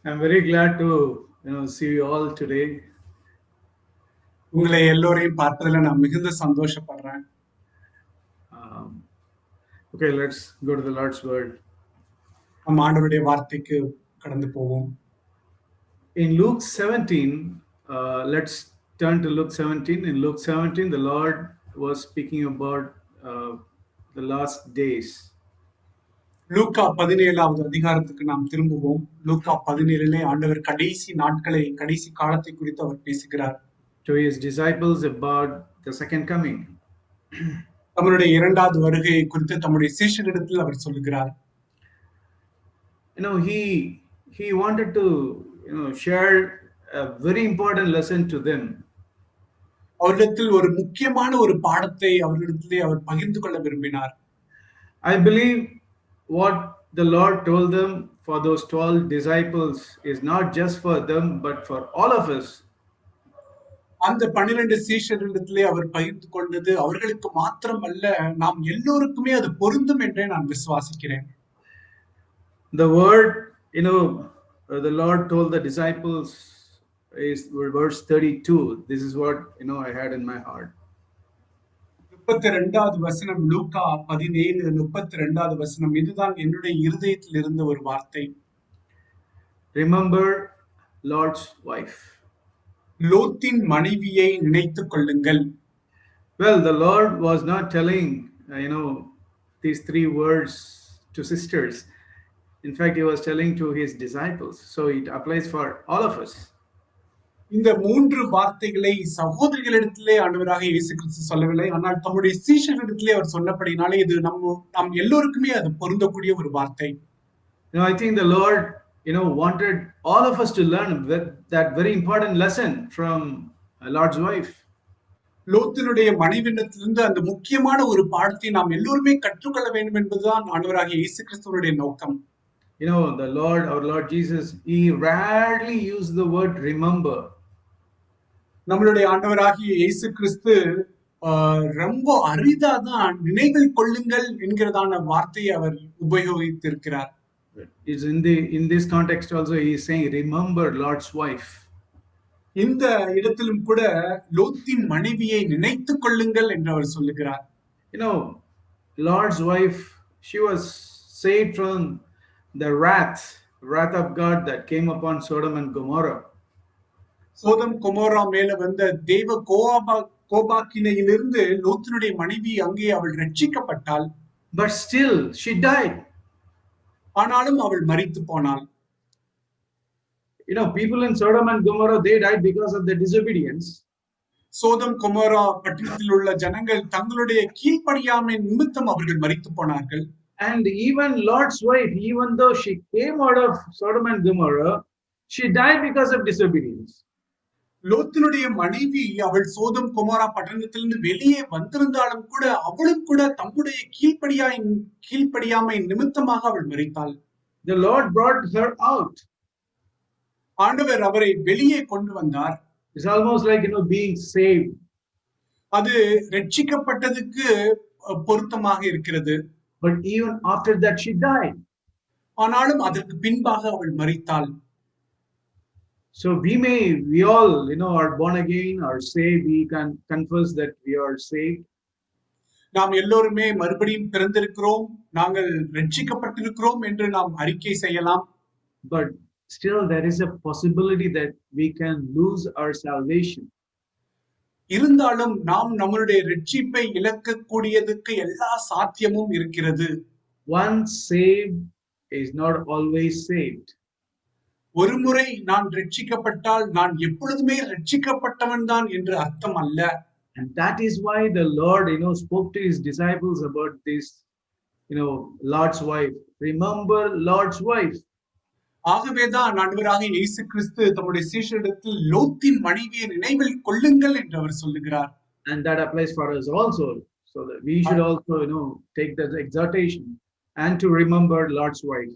I'm very glad to see you all today. உங்களை எல்லோரையும் பார்த்ததுல நான் மிகுந்த சந்தோஷப்படுறேன். Um, okay, let's go to the Lord's word. நம்ம ஆண்டவருடைய வார்த்தைக்கு கடந்து போவோம். In Luke 17, let's turn to Luke 17. In Luke 17, the Lord was speaking about the last days. லூக்கா 17வது அதிகாரத்துக்கு நாம் திரும்புவோம். லூக்கா 17லே ஆண்டவர் கடைசி நாட்களை, கடைசி காலத்தை குறித்து அவர் பேசுகிறார். To his disciples about the second coming. தம்முடைய இரண்டாவது வருகையை குறித்து தம்முடைய சீஷரிடத்தில் அவர் சொல்லுகிறார். He wanted to share a very important lesson to them. அவரிடத்தில் ஒரு முக்கியமான ஒரு பாடத்தை அவரிடத்திலே அவர் பகிர்ந்து கொள்ள விரும்பினார். I believe what the Lord told them for those 12 disciples is not just for them but for all of us. அந்த 12 சீஷரிடத்திலே அவர் பகிர்ந்து கொண்டது அவர்களுக்கு மாத்திரம் அல்ல, நாம் எல்லோருக்குமே அது பொருந்தும் என்றே நான் விசுவாசிக்கிறேன். The word, the Lord told the disciples is verse 32. This is what I had in my heart. 32வது வசனம், லூக்கா 17:32வது வசனம், இதுதான் என்னுடைய இருதயத்தில் இருந்த ஒரு வார்த்தை. Remember Lord's wife. லோத்தின் மனைவியை நினைத்துக் கொள்ளுங்கள். Well, the Lord was not telling these three words to sisters. In fact, he was telling to his disciples. So it applies for all of us. இந்த மூன்று வார்த்தைகளை சகோதரிகளிடத்திலே ஆண்டவராக இயேசு கிறிஸ்து சொல்லவில்லை, ஆனால் தம்முடைய சீஷர்களிடத்திலே அவர் சொன்னபடினாலே இது நம் எல்லோருக்குமே அது பொருந்தக்கூடிய ஒரு வார்த்தை. I think the Lord wanted all of us to learn that very important lesson from Lord's wife. லோத்தினுடைய மனைவியிடத்திலிருந்து அந்த முக்கியமான ஒரு பாடத்தை நாம் எல்லோருமே கற்றுக்கொள்ள வேண்டும் என்பதுதான் ஆண்டவராகிய இயேசு கிறிஸ்துவினுடைய நோக்கம். Our Lord Jesus, he rarely used the word remember. நம்மளுடைய ஆண்டவராகிய இயேசு கிறிஸ்து ரொம்ப அரிதாதான் நினைவில் கொள்ளுங்கள் என்கிறதான வார்த்தையை அவர் உபயோகித்திருக்கிறார். Is in this context also he is saying remember Lord's wife. இந்த இடத்திலும் கூட லோத்தின் மனைவியை நினைத்துக் கொள்ளுங்கள் என்று அவர் சொல்லுகிறார். Lord's wife, she was saved from the wrath of God that came upon Sodom and Gomorrah. சோதம் கொமோரா மேல வந்த தேவ கோபாக்கினையிலிருந்து லோத்தினுடைய மனைவி அங்கே அவள் ரட்சிக்கப்பட்டாள். But still she died. ஆனாலும் அவள் மரித்து போனாள். People in Sodom and Gomorrah, they died because of their disobedience. சோதம் கொமோரா பட்டணத்தில் உள்ள ஜனங்கள் தங்களுடைய கீழ்ப்படியாமை நிமித்தம் அவர்கள் மரித்து போனார்கள். And even Lord's wife, even though she came out of Sodom and Gomorrah, she died because of disobedience. லோத்தினுடைய மனைவி அவள் சோதம் கொமோரா பட்டணத்திலிருந்து வெளியே வந்திருந்தாலும் கூட அவளும் கூட தம்முடைய கீழ்ப்படியாமை நிமித்தமாக அவள் மரித்தாள். The Lord brought her out. ஆண்டவர் அவரை வெளியே கொண்டு வந்தார். It's almost like being saved. அது ரட்சிக்கப்பட்டதுக்கு பொருத்தமாக இருக்கிறது. But even after that she died. ஆனாலும் அதற்கு பின்பாக அவள் மரித்தாள். So we all are born again, are saved. We can confess that we are saved. நாம் எல்லோருமே மறுபடியும் பிறந்திருக்கிறோம், நாங்கள் ரட்சிக்கப்பட்டிருக்கிறோம் என்று நாம் அறிக்கை செய்யலாம். But still there is a possibility that we can lose our salvation. இருந்தாலும் நாம் நம்மளுடைய ரட்சிப்பை இழக்கக்கூடியதுக்கு எல்லா சாத்தியமும் இருக்கிறது. Once saved is not always saved. ஒரு முறை நான் ரட்சிக்கப்பட்டால் நான் எப்பொழுதுமே ரட்சிக்கப்பட்டவன் தான் என்று அர்த்தம் அல்ல. And that is why the Lord spoke to his disciples about this Lord's wife. Remember Lord's wife. ஆகவேதான் ஆண்டவராகிய இயேசு கிறிஸ்து தம்முடைய சீஷரிடத்தில் லோத்தின் மனைவியை நினைவில் கொள்ளுங்கள் என்று அவர் சொல்லுகிறார். And that applies for us also, so that we should also take that exhortation and to remember Lord's wife.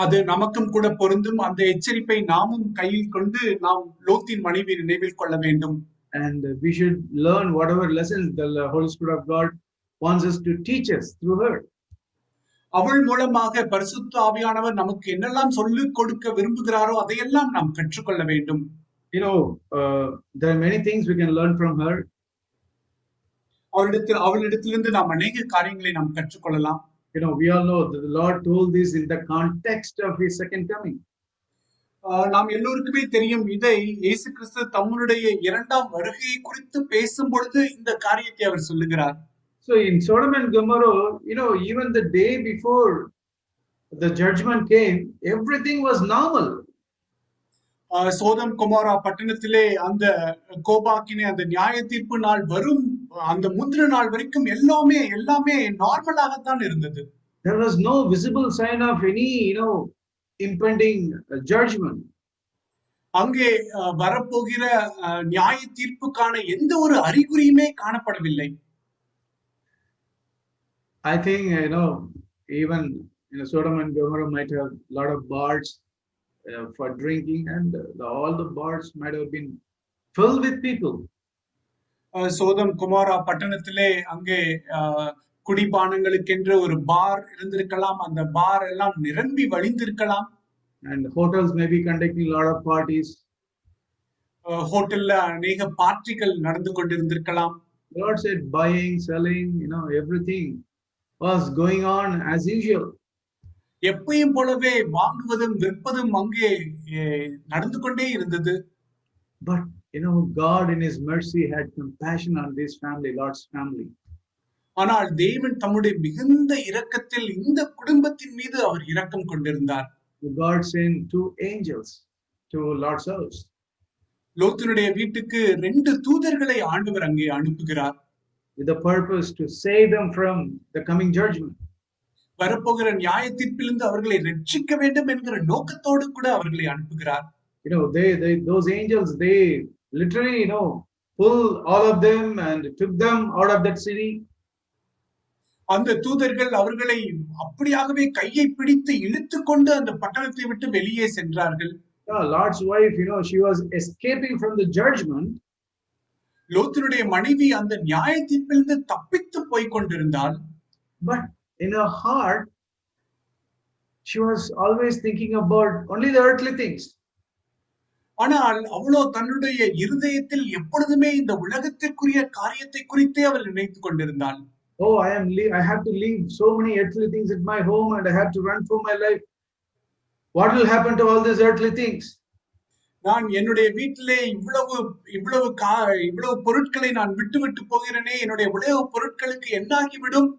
அது நமக்கும் கூட பொருந்தும். அந்த எச்சரிப்பை நாமும் கையில் கொண்டு நாம் லோத்தின் மனைவியை நினைவில் கொள்ள வேண்டும். And we should learn whatever lessons the Holy Spirit of God wants us to teach us through her. அவள் மூலமாக பரிசுத்த ஆவியானவர் நமக்கு என்னெல்லாம் சொல்லிக் கொடுக்க விரும்புகிறாரோ அதையெல்லாம் நாம் கற்றுக்கொள்ள வேண்டும். There are many things we can learn from her. அவளிடத்திலிருந்து நாம் அநேக காரியங்களை நாம் கற்றுக்கொள்ளலாம். We all know that the Lord told this in the context of his second coming. நாம் எல்லோருக்குமே தெரியும், இதை இயேசு கிறிஸ்து தம்முடைய இரண்டாம் வருகையை குறித்து பேசும் பொழுது இந்த காரியத்தை அவர் சொல்லுகிறார். So in Sodom and Gomorrah, even the day before the judgment came, everything was normal. சோதம் கொமோரா பட்டணத்திலே அந்த கோபாக்கினே அந்த நியாய தீர்ப்பு நாள் வரும் அந்த முந்தின நாள் வரைக்கும் எல்லாமே நார்மலாகத்தான் இருந்தது. There was no visible sign of any impending judgment. அங்கே வரப்போகிற நியாய தீர்ப்புக்கான எந்த ஒரு அறிகுறியுமே காணப்படவில்லை. I think even Sodom and Gomorrah might have a lot of bars for drinking, and all the bars might have been filled with people. சோதம் குமாரா பட்டணத்திலே அங்கே குடிபானங்களுக்கென்று ஒரு பார் இருந்திருக்கலாம், அந்த பார் எல்லாம் நிரம்பி வழிந்திருக்கலாம். And hotels may be conducting a lot of parties. ஹோட்டல்ல அநேக பார்ட்டிகள் நடந்து கொண்டிருந்திருக்கலாம். Lord said buying, selling, everything was going on as usual. எப்பயும் போலவே வாங்குவதும் விற்பதும் அங்கே நடந்து கொண்டே இருந்தது. But God in his mercy had compassion on this family, Lord's family. ஆனால் தேவன் தம்முடைய மிகுந்த இரக்கத்தில் இந்த குடும்பத்தின் மீது அவர் இரக்கம் கொண்டிருந்தார். God sent 2 angels to Lord's house. லோத்தினுடைய வீட்டுக்கு 2 தூதர்களை ஆண்டவர் அங்கே அனுப்புகிறார். With the purpose to save them from the coming judgment. வரப்போகிற நியாய தீர்ப்பிலிருந்து அவர்களை ரட்சிக்க வேண்டும் என்கிற நோக்கத்தோடு கூட அவர்களை அனுப்புகிறார். Those angels, they literally pulled all of them and took them out of that city. அந்த தூதர்கள் அவர்களை அப்படியாகவே கையை பிடித்து இழுத்து கொண்டு அந்த பட்டணத்தை விட்டு வெளியே சென்றார்கள். Lord's wife, she was escaping from the judgment. லோத்தினுடைய மனைவி அந்த நியாய தீர்ப்பிலிருந்து தப்பித்து போய் கொண்டிருந்தாள். But in her heart, she was always thinking about only the earthly things. ஆனால் அவளோ தன்னுடைய இருதயத்தில் எப்பொழுதுமே இந்த உலகத்திற்குரிய காரியத்தை குறித்தே அவள் நினைத்துக் கொண்டிருந்தாள். Oh, I have to leave so many earthly things at my home and I have to run for my life. What will happen to all these earthly things? நான் என்னுடைய வீட்டிலே இவ்வளவு பொருட்களை நான் விட்டு போகிறேனே, என்னுடைய உலக பொருட்களுக்கு என்னாகிவிடும்?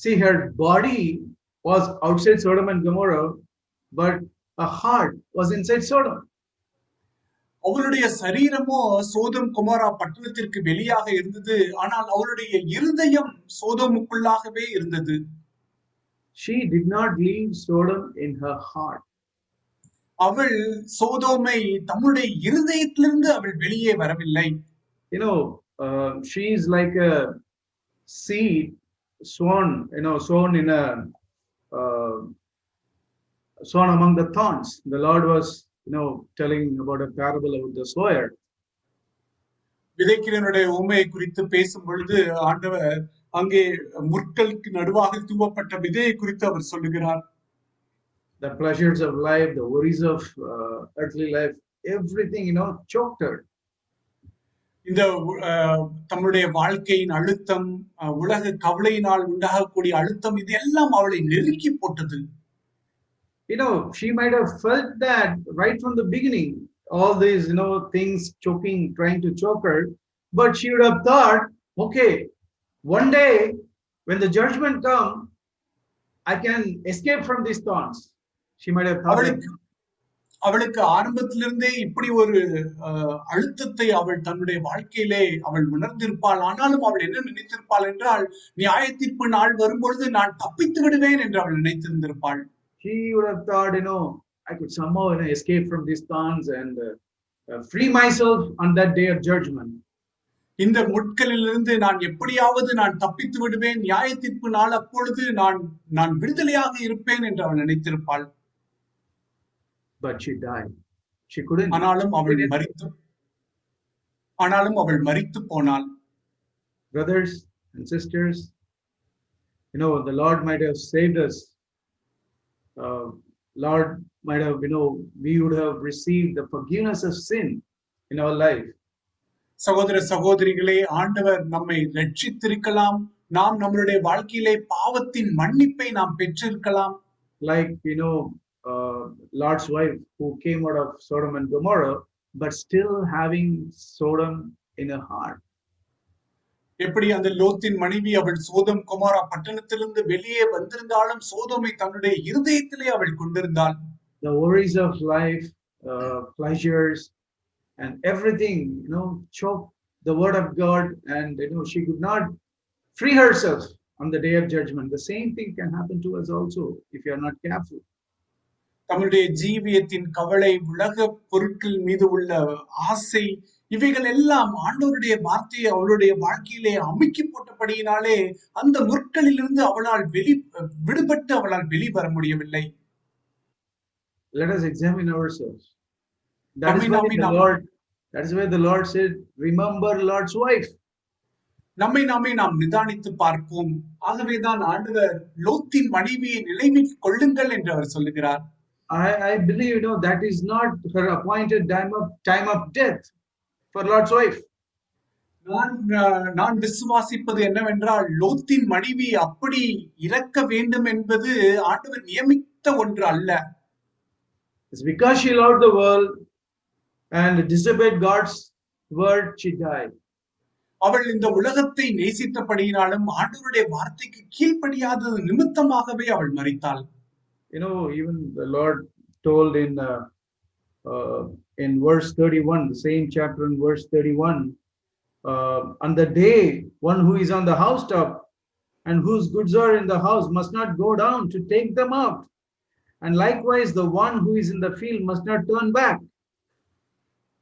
See, her body was outside Sodom and Gomorrah, but her heart was inside Sodom. அவளுடைய சரீரமோ சோதம் குமாரா பட்டணத்திற்கு வெளியாக இருந்தது, ஆனால் அவளுடைய இருதயம் சோதோமுக்குள்ளாகவே இருந்தது. She did not leave Sodom in her heart. அவள் சோதோமை தம்முடைய இருதயத்திலிருந்து அவள் வெளியே வரவில்லை. She is like a seed sown in a sown among the thorns. The Lord was telling about a parable about the sower. விதைக்கிறவனுடைய உண்மையை குறித்து பேசும் பொழுது ஆண்டவர் அங்கே முட்களுக்கு நடுவாக தூவப்பட்ட விதையை குறித்து அவர் சொல்லுகிறார். The pleasures of life, the worries of earthly life, everything choked her. இந்த தம்முடைய வாழ்க்கையின் அழுத்தம், உலக கவலையினால் உண்டாகக்கூடிய அழுத்தம், இது எல்லாம் அவளை நெருக்கி போட்டது. She might have felt that right from the beginning, all these things choking, trying to choke her, but she would have thought, okay, one day when the judgment comes, I can escape from these thorns. She might have thought. அவளுக்கு ஆரம்பத்திலிருந்தே இப்படி ஒரு அழுத்தத்தை அவள் தன்னுடைய வாழ்க்கையிலே அவள் உணர்ந்திருப்பாள். ஆனாலும் அவள் என்ன நினைத்திருப்பாள் என்றால், நியாய தீர்ப்பு நாள் வரும்பொழுது நான் தப்பித்து விடுவேன் என்று அவள் நினைத்திருந்திருப்பாள். She would have thought, I could somehow escape from these thorns and free myself on that day of judgment. இந்த முட்களிலிருந்து நான் எப்படியாவது நான் தப்பித்து விடுவேன், நியாய தீர்ப்பு நாள் அப்பொழுது நான் விடுதலையாக இருப்பேன் என்று அவள் நினைத்திருப்பாள். But she died. She couldn't. ஆனாலும் அவள் மரித்து போனாள். Brothers and sisters, The Lord might have saved us. Lord might have, we would have received the forgiveness of sin in our life. சகோதர சகோதரிகளே, ஆண்டவர் நம்மை ரட்சித்திருக்கலாம். நாம் நம்மளுடைய வாழ்க்கையிலே பாவத்தின் மன்னிப்பை நாம் பெற்றிருக்கலாம். Like, Lord's wife who came out of Sodom and Gomorrah, but still having Sodom in her heart. எப்படி அந்த லோத்தின் மனைவி அவள் சோதம் குமாரா பட்டணத்திலிருந்து வெளியே வந்திருந்தாலும் சோதோமை தன்னுடைய இருதயத்திலே அவள் கொண்டிருந்தாள். The worries of life, pleasures, and everything, choke the word of God, and she could not free herself on the day of judgment. The same thing can happen to us also if you are not careful. தம்முடைய ஜீவியத்தின் கவலை, உலக பொருட்கள் மீது உள்ள ஆசை, இவைகள் எல்லாம் ஆண்டவருடைய வார்த்தையை அவளுடைய வாழ்க்கையிலே அமுக்கி போட்டபடியினாலே அந்த முற்களிலிருந்து அவளால் விடுபட்டு அவளால் வெளிவர முடியவில்லை. Let us examine ourselves. That is why the Lord said, remember Lord's wife. நம்மை நாமே நாம் நிதானித்து பார்ப்போம். ஆகவேதான் ஆண்டவர் லோத்தின் மனைவியை நினைவில் கொள்ளுங்கள் என்று அவர் சொல்லுகிறார். I believe, that is not her appointed time of death for Lord's wife. நான் விசுவாசிப்பது என்னவென்றால் லோத்தின் மனைவி அப்படி இறக்க வேண்டும் என்பது ஆண்டவர் நியமித்த ஒன்று அல்ல. It's because she loved the world and disobeyed God's word, she died. அவள் இந்த உலகத்தை நேசித்தபடியினாலும் ஆண்டவருடைய வார்த்தைக்கு கீழ்ப்படியாதது நிமித்தமாகவே அவள் மரித்தாள். Even the Lord told in verse 31, the same chapter in verse 31, on the day one who is on the housetop and whose goods are in the house must not go down to take them out, and likewise the one who is in the field must not turn back.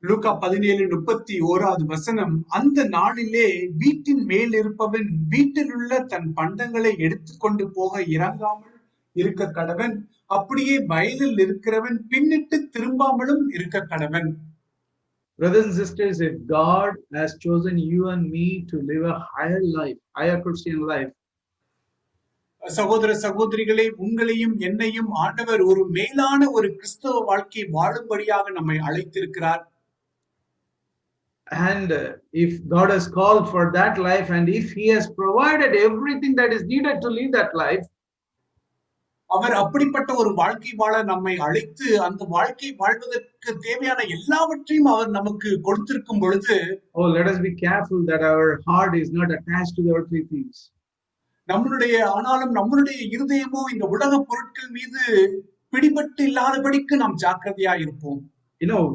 லூக்கா 17:31 வசனம், அந்த நாளிலே வீட்டின் மேல் இருப்பவன் வீட்டில் உள்ள தன் பண்டங்களை எடுத்துக்கொண்டு போக இறங்காமல் இருக்க கடவன், அப்படியே வயலில் இருக்கிறவன் பின்னிட்டு திரும்பாமலும் இருக்க கடவன். Brothers and sisters, if God has chosen you and me to live a higher life, higher Christian life, சகோதர சகோதரிகளே, உங்களையும் என்னையும் ஆண்டவர் ஒரு மேலான ஒரு கிறிஸ்தவ வாழ்க்கை வாழும்படியாக நம்மை அழைத்திருக்கிறார். And if God has called for that life, and if he has provided everything that is needed to live that life, அவர் அப்படிப்பட்ட ஒரு வாழ்க்கை வாழ நம்மை அழைத்து அந்த வாழ்க்கை வாழ்வதற்கு தேவையான எல்லாவற்றையும் அவர் நமக்கு கொடுத்திருக்கும் பொழுது, let us be careful that our heart is not attached to the earthly things. ஆனாலும் நம்மளுடைய இருதயமோ இந்த உலக பொருட்கள் மீது பிடிபட்டு இல்லாதபடிக்கு நாம் ஜாக்கிரதையா இருப்போம்.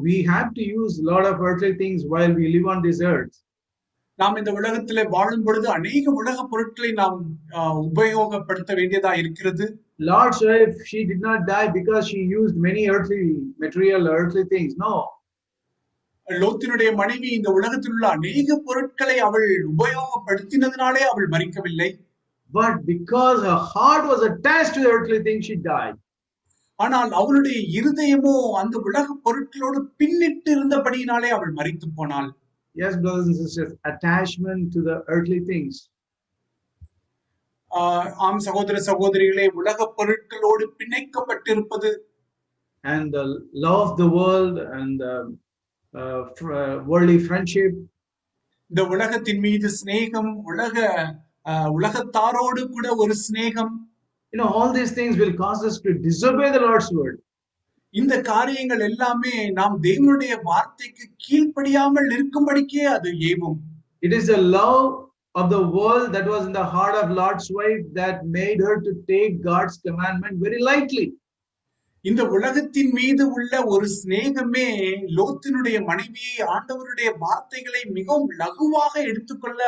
We have to use a lot of earthly things while we live on this earth. நாம் இந்த உலகத்திலே வாழும் பொழுது அநேக உலக பொருட்களை நாம் உபயோகப்படுத்த வேண்டியதா இருக்கிறது. Lord's wife, she did not die because she used many earthly things. No. லோத்தினுடைய மனைவி இந்த உலகத்தில் உள்ள அநேக பொருட்களை அவள் உபயோகப்படுத்தினதினாலே அவள் மரிக்கவில்லை. But because her heart was attached to the earthly things, she died. ஆனால் அவளுடைய இருதயமோ அந்த உலக பொருட்களோடு பின்னிட்டு இருந்தபடியினாலே அவள் மரித்து போனாள். Yes, brothers and sisters, attachment to the earthly things. ஆம் சகோதர சகோதரிகளே, உலக பொருட்களோடு பிணைக்கப்பட்டிருப்பது, and the love of the world and worldly friendship, இந்த உலகத்தின் மீது சிநேகம், உலகத்தாரோடு கூட ஒரு சிநேகம், all these things will cause us to disobey the Lord's word. இந்த காரியங்கள் எல்லாமே நாம் தேவனுடைய வார்த்தைக்கு கீழ்ப்படியாமல் இருக்கும்படிக்கே அது ஏவும். It is the love of the world that was in the heart of Lord's wife that made her to take God's commandment very lightly. இந்த உலகத்தின் மீது உள்ள ஒரு சிநேகமே லோத்தினுடைய மனைவியை ஆண்டவருடைய வார்த்தைகளை மிகவும் லகுவாக எடுத்துக்கொள்ள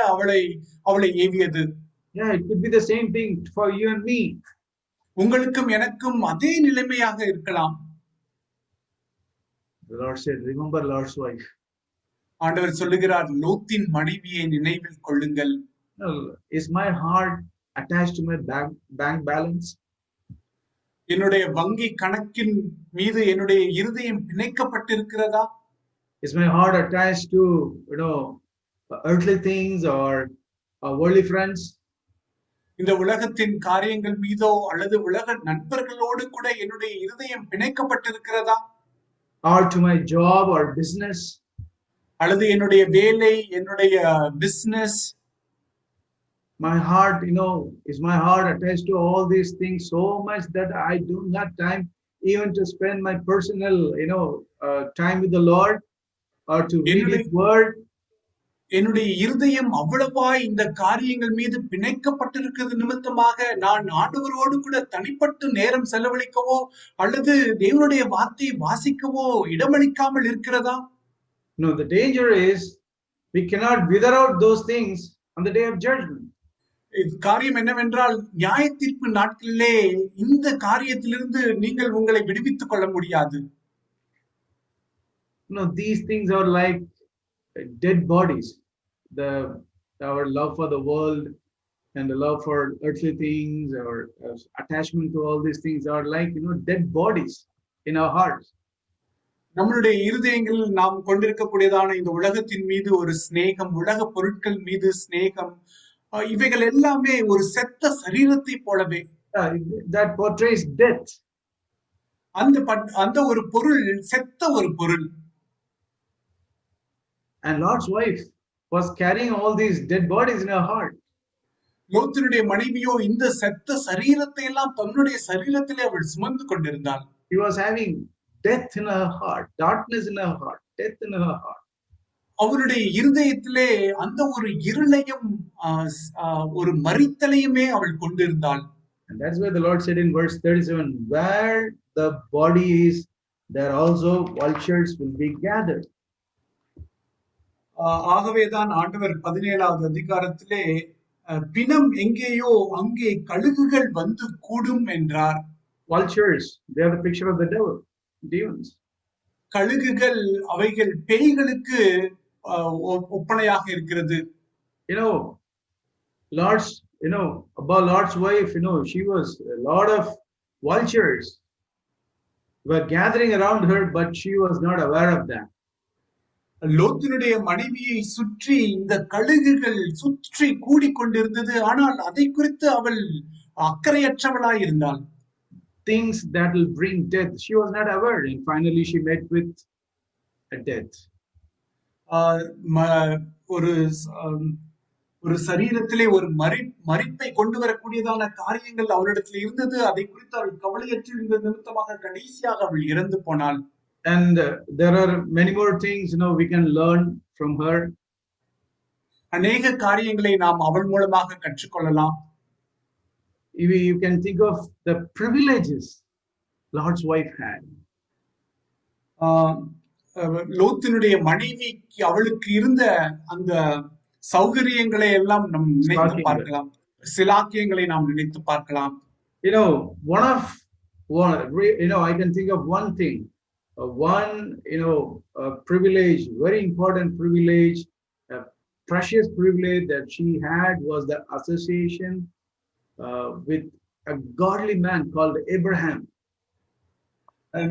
அவளை ஏவியது. Yeah, it could be the same thing for you and me. உங்களுக்கும் எனக்கும் அதே நிலைமையாக இருக்கலாம். The Lord said, remember Lord's wife. ஆண்டவர் சொல்லுகிறார், லோத்தின் மனைவியை நினைவில் கொள்ளுங்கள். Is my heart attached to my bank balance? என்னுடைய வங்கி கணக்கின் மீது என்னுடைய இருதயம் பிணைக்கப்பட்டிருக்கிறதா? Is my heart attached to earthly things or worldly friends? இந்த உலகத்தின் காரியங்கள் மீதோ அல்லது உலக நண்பர்களோடு கூட என்னுடைய இருதயம் பிணைக்கப்பட்டிருக்கிறதா? Or to my job or business? அல்லது என்னுடைய வேலை, என்னுடைய business? My heart, is my heart attached to all these things so much that I do not time even to spend my personal, time with the Lord or to read His word? என்னுடைய இருதயம் அவ்வளவாய் இந்த காரியங்கள் மீது பிணைக்கப்பட்டிருக்கிறது நிமித்தமாக நான் ஆண்டவரோடு கூட தனிப்பட்டு நேரம் செலவழிக்கவோ அல்லது தேவனுடைய வார்த்தையை வாசிக்கவோ இடமளிக்காமல் இருக்கிறதா? No, the danger is we cannot wither out those things on the day of judgment. காரியம் என்னவென்றால் நியாய தீர்ப்பு நாட்களிலே இந்த காரியத்திலிருந்து நீங்கள் உங்களை விடுவித்துக் கொள்ள முடியாது. These things are like dead bodies. Our love for the world and the love for earthly things, our attachment to all these things are like dead bodies in our hearts. நம்மளுடைய இருதயங்களில் நாம் கொண்டிருக்கக்கூடியதான இந்த உலகத்தின் மீது ஒரு சிநேகம், உலக பொருட்கள் மீது சிநேகம், இவைகள் எல்லாமே ஒரு செத்த சரீரத்தை போலவே. That portrays death. அந்த ஒரு பொருள் செத்த ஒரு பொருள். And Lord's wife was carrying all these dead bodies in her heart. லோத்தினுடைய மனைவியோ இந்த செத்த சரீரத்தை எல்லாம் தன்னுடைய சரீரத்திலே அவள் சுமந்து கொண்டிருந்தாள். She was having death in her heart, darkness in her heart, death in her heart. அவருடைய இருதயத்திலே அந்த ஒரு இருளையும் ஒரு மரித்தலையுமே அவள் கொண்டிருந்தாள். And that's why the Lord said in verse 37, where the body is, there also vultures will be gathered. ஆகவேதான் ஆண்டவர் 17வது அதிகாரத்திலே பிணம் எங்கேயோ அங்கே கழுகுகள் வந்து கூடும் என்றார். Vultures, they are the picture of the devil, demons. கழுகுகள் அவைகள் பேய்களுக்கு ஒப்பனையாக இருக்கிறது. Lord's wife, she was a lot of vultures were gathering around her, but she was not aware of that. லோத்தினுடைய மனைவியை சுற்றி இந்த கழுகுகள் சுற்றி கூடிக்கொண்டிருந்தது, ஆனால் அதை குறித்து அவள் அக்கறையற்றவளாய் இருந்தாள். Things that will bring death, she was not aware, and finally she met with a death. ஒரு சரீரத்திலே ஒரு மரிப்பை கொண்டு வரக்கூடியதான காரியங்கள் அவளிடத்தில் இருந்தது. அதை குறித்து அவள் கவலையற்று இருந்த நிமித்தமாக கடைசியாக அவள் இறந்து போனாள். And there are many more things we can learn from her. அநேக காரியங்களை நாம் அவள் மூலமாக கற்றுக்கொள்ளலாம். You can think of the privileges Lord's wife had. லோத்தினுடைய மனைவிக்கு அவளுக்கு இருந்த அந்த சௌகரியங்களை எல்லாம் நாம் நினைத்து பார்க்கலாம், சிலாக்கியங்களை நாம் நினைத்து பார்க்கலாம். I can think of one thing, privilege, very important privilege, a precious privilege that she had was the association with a godly man called Abraham.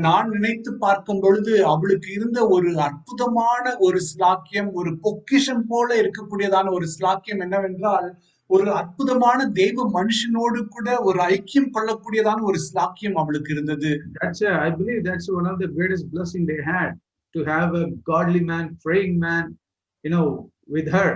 நான் நினைத்து பார்க்கும் பொழுது அவளுக்கு இருந்த ஒரு அற்புதமான ஒரு ஸ்லாக்கியம், ஒரு பொக்கிஷம் போல இருக்கக்கூடியதான ஒரு ஸ்லாக்கியம் என்னவென்றால், ஒரு அற்புதமான தெய்வ மனுஷனோடு கூட ஒரு ஐக்கியம் கொள்ளக்கூடியதான ஒரு ஸ்லாக்கியம் அவளுக்கு இருந்தது. I believe that's one of the greatest blessing they had, to have a godly man, praying man, with her.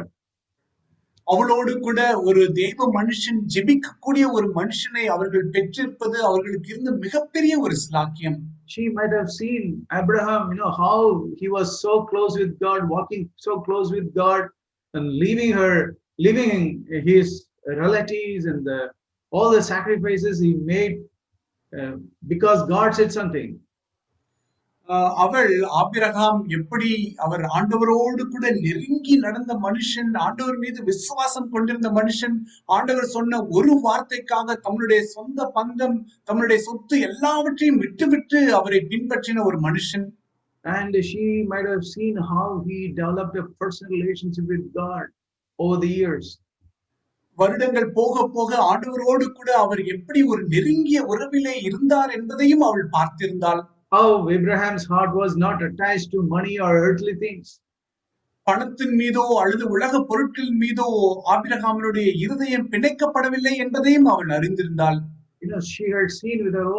அவளோடு கூட ஒரு தெய்வ மனுஷன், ஜெபிக்கக்கூடிய ஒரு மனுஷனை அவர்கள் பெற்றிருப்பது அவர்களுக்கு இருந்த மிகப்பெரிய ஒரு ஸ்லாக்கியம். She might have seen Abraham, how he was so close with God, walking so close with God, and leaving his relatives and all the sacrifices he made because God said something. அவள் Abraham எப்படி அவர் ஆண்டவரோடு கூட நெருங்கி நடந்த மனுஷன், ஆண்டவர் மீது விசுவாசம் கொண்டிருந்த மனுஷன், ஆண்டவர் சொன்ன ஒரு வார்த்தைக்காக தம்முடைய சொந்த பந்தம், தம்முடைய சொத்து எல்லாவற்றையும் விட்டுவிட்டு அவரை பின்பற்றின ஒரு மனுஷன். And she might have seen how he developed a personal relationship with God over the years. வருடங்கள் போக போக ஆண்டவரோடு கூட அவர் எப்படி ஒரு நெருங்கிய உறவிலே இருந்தார் என்பதையும் அவள் பார்த்திருந்தாள். How Abraham's heart was not attached to money or earthly things. பணத்தின் மீதோ அல்லது உலக பொருட்களின் மீதோ ஆபிரகாமினுடைய இருதயம் பிணைக்கப்படவில்லை என்பதையும் அவள் அறிந்திருந்தாள். She had seen with her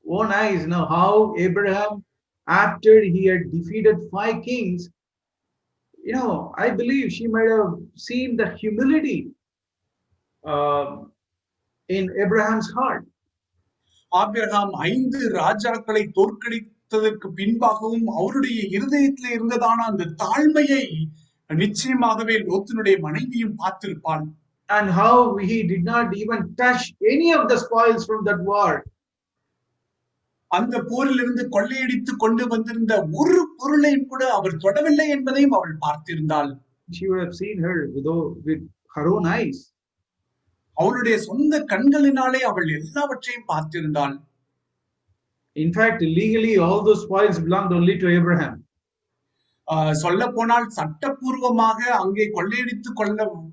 own eyes how Abraham, after he had defeated 5 kings, I believe she might have seen the humility in Abraham's heart. Abraham 5 ராஜாக்களை தோற்கடித்ததற்கு பின்பாகவும் அவருடைய இருதயத்தில் இருந்ததான அந்த தாழ்மையை நிச்சயமாகவே லோத்தினுடைய மனைவியும் பார்த்திருப்பாள். And how he did not even touch any of the spoils from that war. அந்த போரிலிருந்து கொள்ளையடித்து கொண்டு வந்திருந்த ஒரு பொருளையும் கூட அவர் தொடவில்லை என்பதையும் அவள் பார்த்திருந்தாள். She would have seen her with her own eyes. அவளுடைய சொந்த கண்களினாலே அவள் எல்லாவற்றையும் பார்த்திருந்தாள். In fact, legally all those spoils belonged only to Abraham. சொல்ல போனால் சட்டப்பூர்வமாக அங்கே கொள்ளையடித்து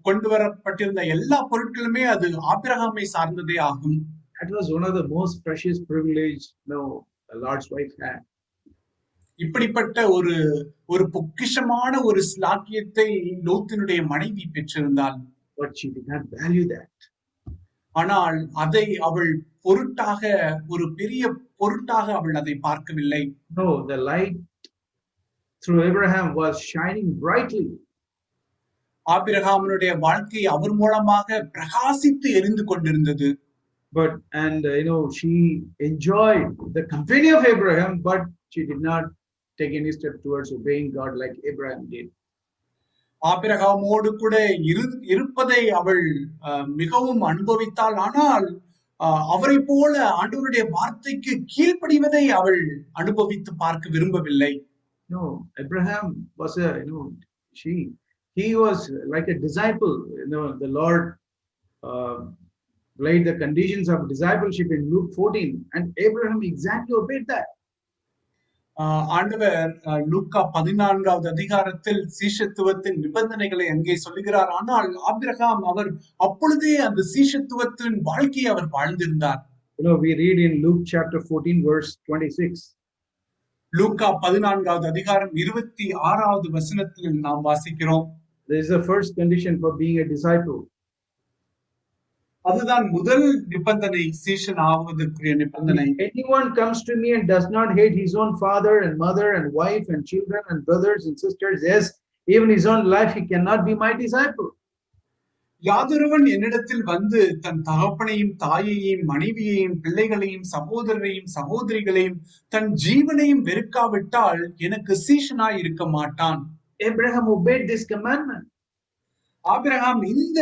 கொண்டு வரப்பட்டிருந்த எல்லா பொருட்களுமே அது ஆபிரகாமை சார்ந்ததே ஆகும். That was one of the most precious privilege the Lord's wife had. இப்படிப்பட்ட ஒரு பொக்கிஷமான ஒரு ஸ்லாக்கியத்தை லோத்தினுடைய மனைவி பெற்றிருந்தாள். But she did not value that. ஆனால் அதை அவள் பொருட்டாக ஒரு பெரிய பொருட்டாக அவள் அதை பார்க்கவில்லை. No, the light through Abraham was shining brightly. ஆபிரகாமினுடைய வாழ்க்கை அவர் மூலமாக பிரகாசித்து எரிந்து கொண்டிருந்தது. But she enjoyed the company of Abraham, but she did not take any step towards obeying God like Abraham did. ஆபிரகாமோடு கூட இருப்பதை அவள் மிகவும் அனுபவித்தாள். ஆனால் அவரை போல ஆண்டவருடைய வார்த்தைக்கு கீழ்ப்படிவதை அவள் அனுபவித்து பார்க்க விரும்பவில்லை. No, Abraham was he was like a disciple. The Lord laid the conditions of discipleship in Luke 14, and Abraham exactly obeyed that. ஆண்டவர் லூக்கா 14வது அதிகாரத்தில் சீஷத்துவத்தின் நிபந்தனைகளை அங்கே சொல்லுகிறார். ஆனால் ஆபிரகாம் அவர் அப்பொழுதே அந்த சீஷத்துவத்தின் வாழ்க்கையை அவர் வாழ்ந்திருந்தார். We read in Luke chapter 14 verse 26. லூக்கா 14வது அதிகாரம் 26வது வசனத்தில் நாம் வாசிக்கிறோம். This is the first condition for being a disciple. அதுதான் முதல் நிபந்தனை, சீஷன் ஆவதற்குரிய நிபந்தனை. Anyone comes to me and does not hate his own father and mother and wife and children and brothers and sisters, yes, even his own life, he cannot be my disciple. யாதொருவன் என்னிடத்தில் வந்து தன் தகப்பனையும் தாயையும் மனைவியையும் பிள்ளைகளையும் சகோதரரையும் சகோதரிகளையும் தன் ஜீவனையும் வெறுக்காவிட்டால் எனக்கு சீஷனாய் இருக்க மாட்டான். Abraham obeyed this commandment. Abraham இந்த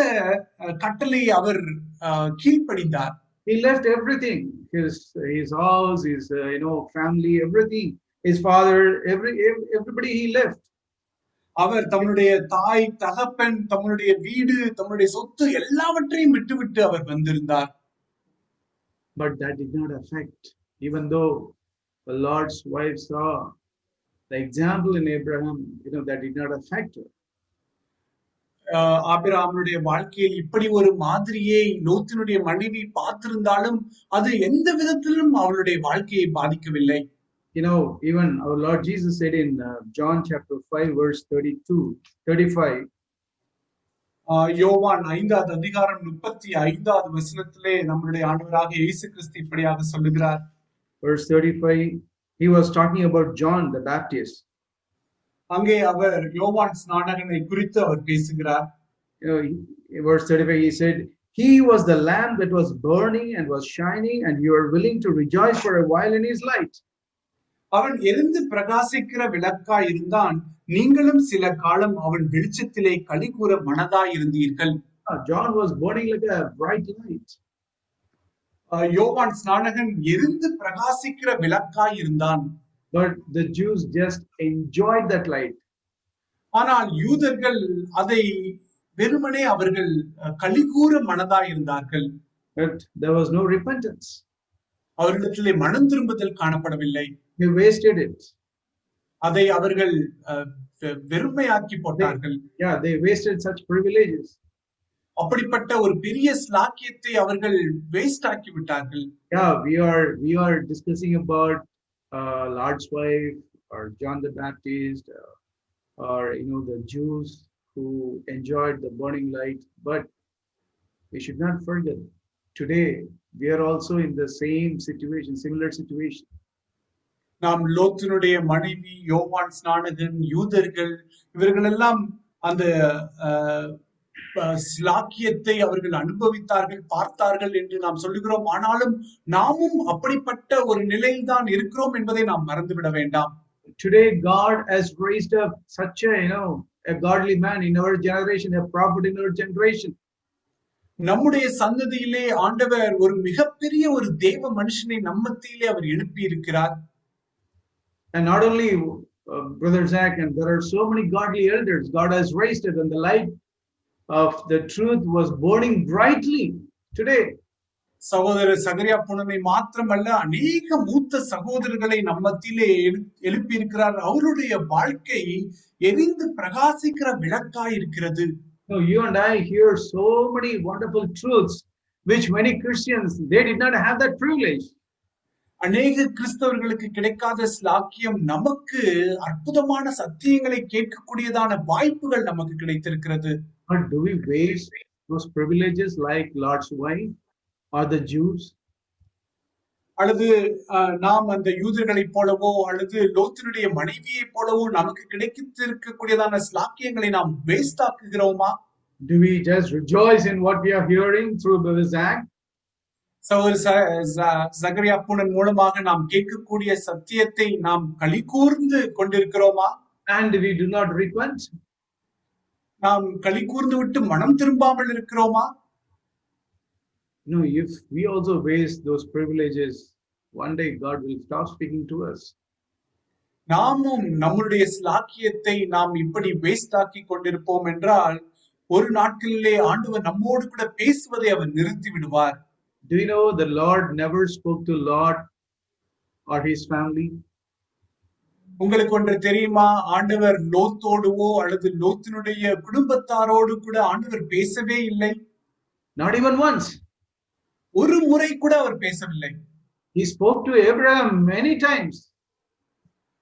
கட்டளையை அவர் கீழ்ப்படிந்தார். He left everything, his house, his family, everything, his father, everybody he left. அவர் தம்முடைய தாய் தகப்பன் தம்முடைய வீடு தம்முடைய சொத்து எல்லாவற்றையும் விட்டுவிட்டு அவர் வந்திருந்தார். But that did not affect, even though the Lord's wife saw the example in Abraham, that did not affect her. ஆபிரகாமுடைய வாழ்க்கையில் இப்படி ஒரு மாதிரியை லோத்தினுடைய மனைவி பார்த்திருந்தாலும் அது எந்த விதத்திலும் அவளுடைய வாழ்க்கையை பாதிக்கவில்லை. Even our Lord Jesus said in John chapter 5 verse 35. யோவான் 5வது அதிகாரம் 35வது வசனத்திலே நம்முடைய ஆண்டவராக இயேசு கிறிஸ்து இப்படியாக சொல்லுகிறார். Verse 35, he was talking about John the Baptist. அங்கே அவர் யோவான் ஸ்நானகனை குறித்து அவர் பேசுகிறார். Verse 35, he said, he was the lamp that was burning and was shining, and you are willing to rejoice for a while in his light. அவன் எரிந்து பிரகாசிக்கிற விளக்காய் இருந்தான், நீங்களும் சில காலம் அவன் வெளிச்சத்திலே களி கூற மனதாய் இருந்தீர்கள். John was burning like a bright light. யோவான் ஸ்நானகன் எரிந்து பிரகாசிக்கிற விளக்காய் இருந்தான். But the Jews just enjoyed that light. ஆனால் யூதர்கள் அதை வெறுமனே அவர்கள் களிகூற மனதாய் இருந்தார்கள். But there was no repentance. அவர்களிடத்திலே மனம் திரும்புதல் காணப்படவில்லை. They wasted it. அதை அவர்கள் வெறுமையாக்கி போட்டார்கள். Yeah, they wasted such privileges. அப்படிப்பட்ட ஒரு பெரிய ஸ்லாக்கியத்தை அவர்கள் வேஸ்ட் ஆக்கி விட்டார்கள். Yeah, we are discussing about Lord's wife or John the Baptist, or the Jews who enjoyed the burning light. But we should not forget, today we are also in the same situation, similar situation. நாம் லோத்தினுடைய மனைவி, யோவான் ஸ்நானகன், யூதர்கள் இவர்கள் எல்லாம் அந்த அஹ், ஸ்லாக்கியத்தை அவர்கள் அனுபவித்தார்கள், பார்த்தார்கள் என்று நாம் சொல்லுகிறோம். ஆனாலும் நாமும் அப்படிப்பட்ட ஒரு நிலையில் தான் இருக்கிறோம் என்பதை நாம் மறந்துவிட வேண்டாம். Today God has raised up such a godly man in our generation, a prophet in our generation. நம்முடைய சந்ததியிலே ஆண்டவர் ஒரு மிகப்பெரிய ஒரு தேவ மனுஷனை நம்ம மத்தியிலே அவர் எழுப்பி இருக்கிறார். And not only Brother Zach, and there are so many godly elders God has raised it, and the light of the truth was burning brightly today. சகோதரர் சகரியா புனனை மாத்திரமல்ல, அநேக மூத்த சகோதரர்களை நம்ம மத்தியிலே எழுப்பி இருக்கிறார். அவருடைய வாழ்க்கை எரிந்து பிரகாசிக்கிற விளக்காய் இருக்கிறது. No, you and I hear so many wonderful truths which many Christians, they did not have that privilege. அநேக கிறிஸ்தவர்களுக்கு கிடைக்காத ஸ்லாக்கியம் நமக்கு அற்புதமான சத்தியங்களை கேட்கக்கூடியதான வாய்ப்புகள் நமக்கு கிடைத்திருக்கிறது. But do we waste those privileges like Lord's wife or the Jews? அல்லது நாம் அந்த யூதர்களைப் போலவோ அல்லது லோத்தினுடைய மனைவியை போலவோ நமக்கு கிடைத்திருக்கக்கூடியதான ஸ்லாக்கியங்களை நாம் waste ஆக்குகிறோமா? Do we just rejoice in what we are hearing through Brother Zach? சகரியா புனன் மூலமாக நாம் கேட்கக்கூடிய சத்தியத்தை நாம் களி கூர்ந்து கொண்டிருக்கிறோமா? And we do not repent? நாம் களி கூர்ந்து விட்டு மனம் திரும்பாமல் இருக்கிறோமா? No, if we also waste those privileges, one day God will stop speaking to us. நாமும் நம்முடைய ஸ்லாக்கியத்தை நாம் இப்படி வேஸ்ட் ஆக்கி கொண்டிருப்போம் என்றால் ஒரு நாட்களிலே ஆண்டவர் நம்மோடு கூட பேசுவதை அவர் நிறுத்தி விடுவார். Do you know the Lord never spoke to Lot or his family? உங்களுக்கு ஒன்று தெரியுமா? ஆண்டவர் லோத்தோடுவோ அல்லது லோத்தினுடைய குடும்பத்தாரோடு கூட ஆண்டவர் பேசவே இல்லை. Not even once. ஒரு முறை கூட அவர் பேசவில்லை. He spoke to Abraham many times.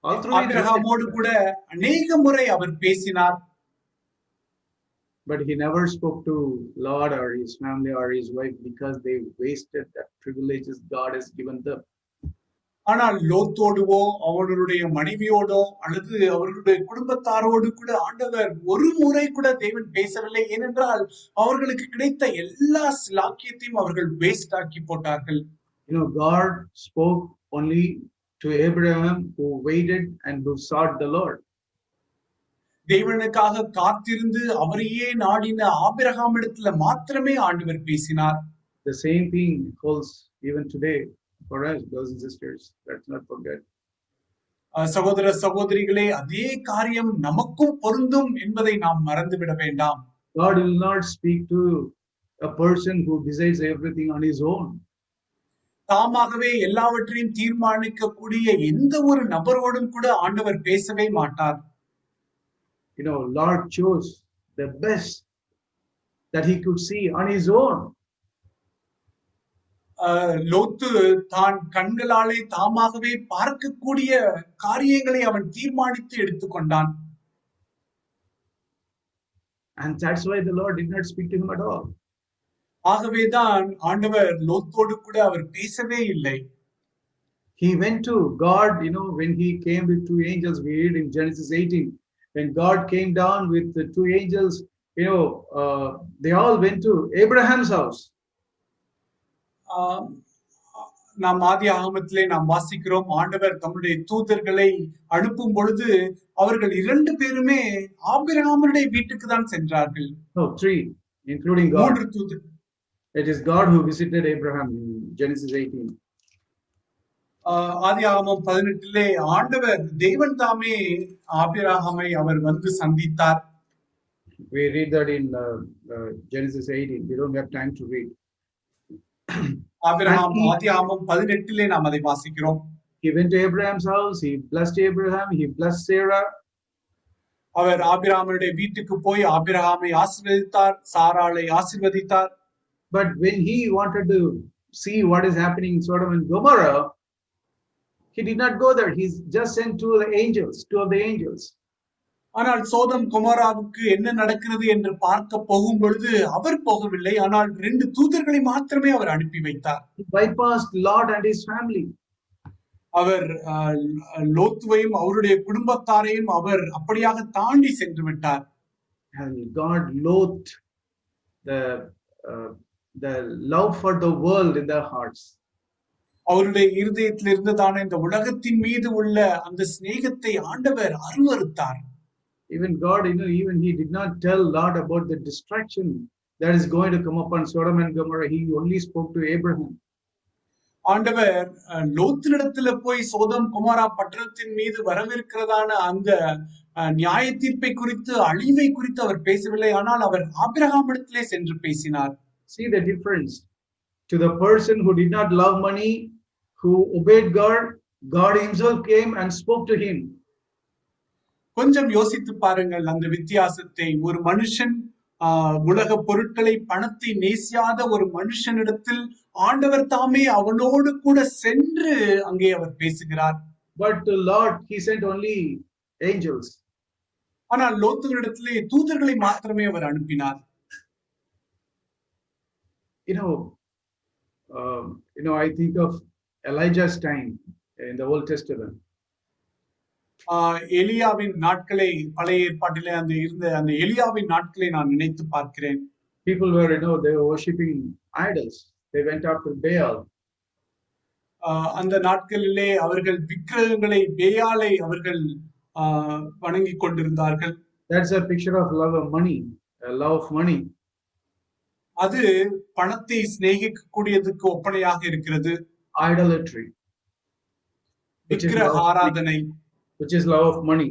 ஆபிரகாமோடு கூட அநேக முறை அவர் பேசினார். But he never spoke to Lot or his family or his wife because they wasted the privileges God has given them. ஆனால் லோத்தோடுவோ அவர்களுடைய மனைவியோடோ அல்லது அவர்களுடைய குடும்பத்தாரோடு கூட ஆண்டவர் ஒரு முறை கூட தேவன் பேசவில்லை. ஏனென்றால் அவர்களுக்கு கிடைத்த எல்லா ஸ்லாக்கியத்தையும் அவர்கள் வேஸ்ட் ஆக்கி போட்டார்கள். God spoke only to Abraham who waited and who sought the Lord. தேவனுக்காக காத்திருந்து அவரையே நாடின ஆபிரகாம் இடத்துல மாத்திரமே ஆண்டவர் பேசினார். The same thing holds even today for us, brothers and sisters. Let's not forget. சகோதர சகோதரிகளே, அதே காரியம் நமக்கும் பொருந்தும் என்பதை நாம் மறந்துவிட வேண்டாம். God will not speak to a person who decides everything on his own. தாமாகவே எல்லாவற்றையும் தீர்மானிக்கக்கூடிய எந்த ஒரு நபரோடும் கூட ஆண்டவர் பேசவே மாட்டார். Lord chose the best that he could see on his own. லோத்து தான் கண்களாலே தாமாகவே பார்க்கக்கூடிய காரியங்களை அவன் தீர்மானித்து எடுத்துக்கொண்டான். And that's why the Lord did not speak to him at all. ஆகவேதான் ஆண்டவர் லோத்தோடு கூட அவர் பேசவே இல்லை. He went to God, when he came with two angels, we read in Genesis 18, when God came down with the two angels, they all went to Abraham's house. நாம் ஆதி ஆகமத்திலே நாம் வாசிக்கிறோம், ஆண்டவர் தம்முடைய தூதர்களை அனுப்பும் பொழுது அவர்கள் இரண்டு பேருமே ஆபிரகாமுடைய வீட்டுக்கு தான் சென்றார்கள். No, three, including God. மூன்று தூதர். It is God who visited Abraham in Genesis 18. ஆதி ஆகமம் 18 ஆண்டவர் தேவன் தாமே ஆபிரகாமை அவர் வந்து சந்தித்தார். We read that in Genesis 18. We don't have time to read. Abraham ஆதி ஆகமம் 18 நாம் அதை வாசிக்கிறோம். He went to Abraham's house. He blessed Abraham. He blessed Sarah. அவர் ஆபிரகாமுடைய வீட்டுக்கு போய் ஆபிரகாமை ஆசீர்வதித்தார், சாராளை ஆசீர்வதித்தார். But when he wanted to see what is happening in Sodom and Gomorrah, he did not go there. He just sent two of the angels. ஆனால் சோதம் கொமோராவுக்கு என்ன நடக்கிறது என்று பார்க்க போகும் பொழுது அவர் போகவில்லை. ஆனால் 2 தூதர்களை மாத்திரமே அவர் அனுப்பி வைத்தார். He bypassed Lot and his family. அவர் லோத்துவையும் அவருடைய குடும்பத்தாரையும் அவர் அப்படியாக தாண்டி சென்று விட்டார். And God loathed the love for the world in their hearts. அவருடைய இருதயத்தில் இருந்ததான இந்த உலகத்தின் மீது உள்ள அந்த சிநேகத்தை ஆண்டவர் அருவருத்தார். Even God, even he did not tell Lot about the destruction that is going to come upon Sodom and Gomorrah. He only spoke to Abraham. ஆண்டவர் லோத்தினிடத்துல போய் சோதம் குமாரா பட்டணத்தின் மீது வரவிருக்கிறதான அந்த நியாய தீர்ப்பை குறித்து, அழிவை குறித்து அவர் பேசவில்லை. ஆனால் அவர் ஆபிரகாமிடத்திலே சென்று பேசினார். See the difference. To the person who did not love money, who obeyed God, God himself came and spoke to him. கொஞ்சம் யோசித்து பாருங்கள் அந்த வித்தியாசத்தை. ஒரு மனுஷன் உலக பொருட்களை, பணத்தை நேசியாத ஒரு மனுஷனிடத்தில் ஆண்டவர் தாமே அவனோடு கூட சென்று அங்கே அவர் பேசுகிறார். But to Lot he sent only angels. ஆனால் லோத்துவிடத்திலே தூதர்களை மாத்திரமே அவர் அனுப்பினார். I think of Elijah's time in the Old Testament. எலியாவின் நாட்களை, பழைய ஏற்பாட்டிலே அந்த எலியாவின் நாட்களை நான் நினைத்து பார்க்கிறேன். People were, they were worshipping idols. They went after Baal. அந்த நாட்களிலே அவர்கள் விக்கிரகங்களை, பேயாலை அவர்கள் வணங்கி கொண்டிருந்தார்கள். That's a picture of love of money, love of money. அது பணத்தை சிநேகிக்க கூடியதுக்கு ஒப்பனையாக இருக்கிறது. Idolatry, விக்கிரக ஆராதனை, which is love of money.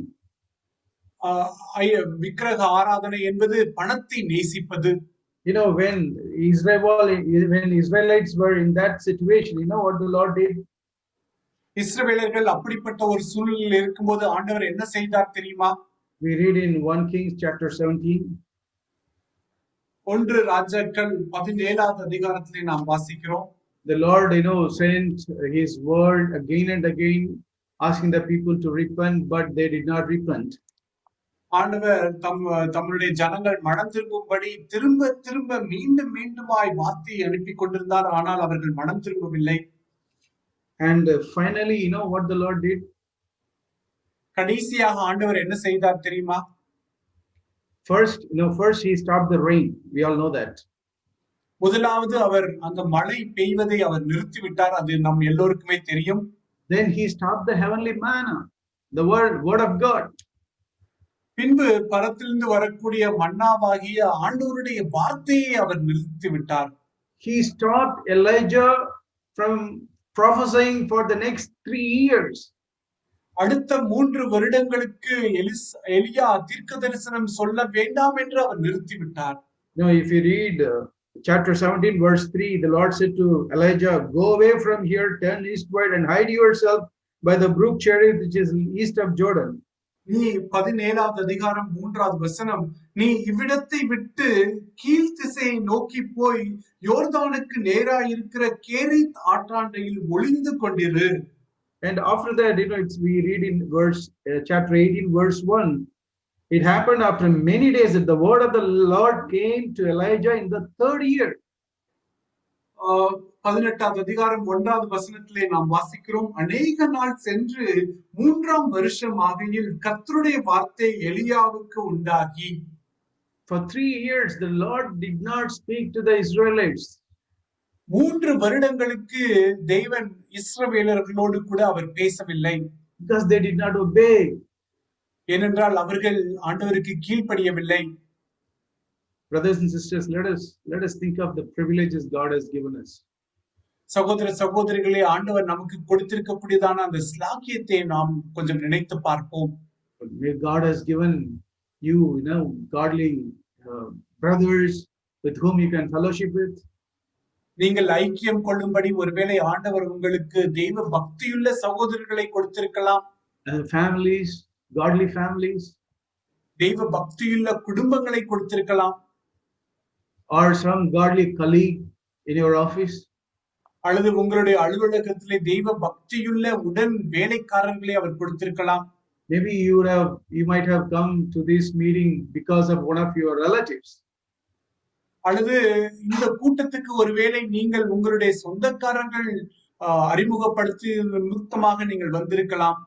விக்கிரக ஆராதனை என்பது பணத்தை நேசிப்பது. When Israelites were in that situation, what the Lord did? இஸ்ரவேலர்கள் அப்படிப்பட்ட ஒரு சூழ்நிலையில் இருக்கும்போது ஆண்டவர் என்ன செய்தார் தெரியுமா? We read in 1 Kings chapter 17. 1 ராஜாக்கள் 17வது அதிகாரத்திலே நாம் வாசிக்கிறோம். The Lord, sent his word again and again, asking the people to repent, but they did not repent. ஆண்டவர் தம்முடைய ஜனங்கள் மனம் திரும்பும்படி திரும்ப திரும்ப மீண்டும் மீண்டுமாய் வார்த்தையை அனுப்பி கொண்டிருந்தார். ஆனால் அவர்கள் மனம் திரும்பவில்லை. And finally, what the Lord did? கடைசியாக ஆண்டவர் என்ன செய்தார் தெரியுமா? First he stopped the rain. We all know that. முதலாவது அவர் அந்த மழை பெய்வதை அவர் நிறுத்திவிட்டார். அது நம் எல்லோருக்குமே தெரியும். Then he stopped the heavenly manna, the word of God. பின்பு பரத்திலிருந்து வரக்கூடிய மன்னாவாகிய ஆண்டவருடைய வார்த்தையை அவர் நிறுத்திவிட்டார். He stopped Elijah from prophesying for the next 3 years. அடுத்த 3 வருடங்களுக்கு எலியா தீர்க்க தரிசனம் சொல்ல வேண்டாம் என்று அவர் நிறுத்திவிட்டார். If you read chapter 17 verse 3, the Lord said to Elijah, "Go away from here, turn eastward and hide yourself by the brook Cherith, which is east of Jordan." நீ 17வது அதிகாரம் 3வது வசனம், நீ இவ்விடத்தை விட்டு கீழ் திசையை நோக்கி போய் யோர்தானுக்கு நேராய் இருக்கிற கேரித் ஆற்றாண்டையில் ஒளிந்து கொண்டிரு. And after that, we read in chapter 18 verse 1, it happened after many days that the word of the Lord came to Elijah in the 3rd year. 18வது அதிகாரம் 1வது வசனத்திலே நாம் வாசிக்கிறோம், அநேக நாள் சென்று 3ஆம் வருஷம் ஆகையில் கர்த்தருடைய வார்த்தை எலியாவுக்கு உண்டாகி. For 3 years the Lord did not speak to the Israelites. 3 வருடங்களுக்கு தேவன் இஸ்ரவேலர்களோடு கூட அவர் பேசவில்லை. Because they did not obey. ஏனென்றால் அவர்கள் ஆண்டவருக்கு கீழ்ப்படியவில்லை. Brothers and sisters, let us think of the privileges God has given us. சகோதர சகோதரிகளே, ஆண்டவர் நமக்கு கொடுத்திருக்கக்கூடியதான அந்த ஸ்லாக்கியத்தை நாம் கொஞ்சம் நினைத்து பார்ப்போம். God has given you, godly brothers with whom you can fellowship with. நீங்கள் ஐக்கியம் கொள்ளும்படி ஒருவேளை ஆண்டவர் உங்களுக்கு தெய்வ பக்தியுள்ள சகோதரர்களை கொடுத்திருக்கலாம். Families, godly families. தெய்வ பக்தியுள்ள குடும்பங்களை கொடுத்திருக்கலாம். Or some godly colleague in your office. அல்லது உங்களுடைய அலுவலகத்திலே தெய்வ பக்தியுள்ள உடன் வேலைக்காரர்களை அவர் கொடுத்திருக்கலாம். Maybe you might have come to this meeting because of one of your relatives. அல்லது இந்த கூட்டத்துக்கு ஒருவேளை நீங்கள் உங்களுடைய சொந்தக்காரர்கள் அறிமுகப்படுத்தி நிமித்தமாக நீங்கள் வந்திருக்கலாம்.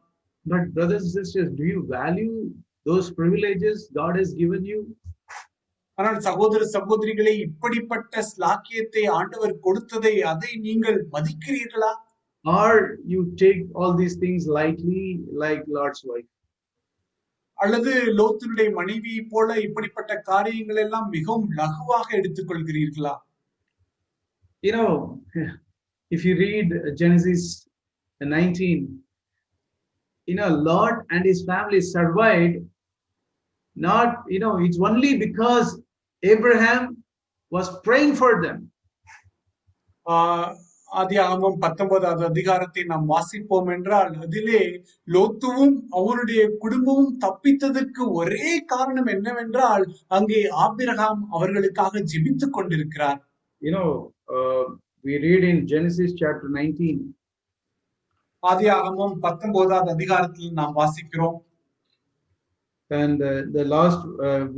But brothers and sisters, do you value those privileges God has given you? ஆனால் சகோதர சகோதரிகளே, இப்படிப்பட்ட ஸ்லாக்கியத்தை ஆண்டவர் கொடுத்ததை அதை நீங்கள் மதிக்கிறீர்களா? Or you take all these things lightly like Lord's wife? அல்லது லோத்தினுடைய மனைவி போல இப்படிப்பட்ட காரியங்கள் எல்லாம் மிகவும் லகுவாக எடுத்துக்கொள்கிறீர்களா? You know, if you read Genesis 19, Lot and his family survived. Not, it's only because Abraham was praying for them. ஆதியாகமம் 19வது அதிகாரத்தை நாம் வாசிப்போம் என்றால் அதிலே லோத்துவும் அவருடைய குடும்பமும் தப்பித்ததற்கு ஒரே காரணம் என்னவென்றால் அங்கே ஆபிரகாம் அவர்களுக்காக ஜெபித்துக் கொண்டிருக்கிறார். We read in Genesis chapter 19. ஆதியாகமம் 19வது அதிகாரத்தில் நாம் வாசிக்கிறோம். And the last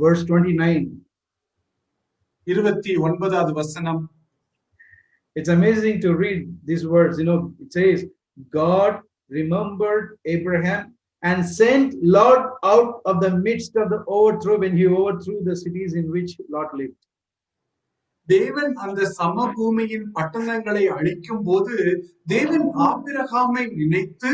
verse 29. 29வது வசனம். It's amazing to read these words. It says, God remembered Abraham and sent Lot out of the midst of the overthrow when he overthrew the cities in which Lot lived. தேவன் அந்த சமபூமியின் பட்டணங்களை அழிக்கும் போது தேவன் ஆபிரகாமை நினைத்து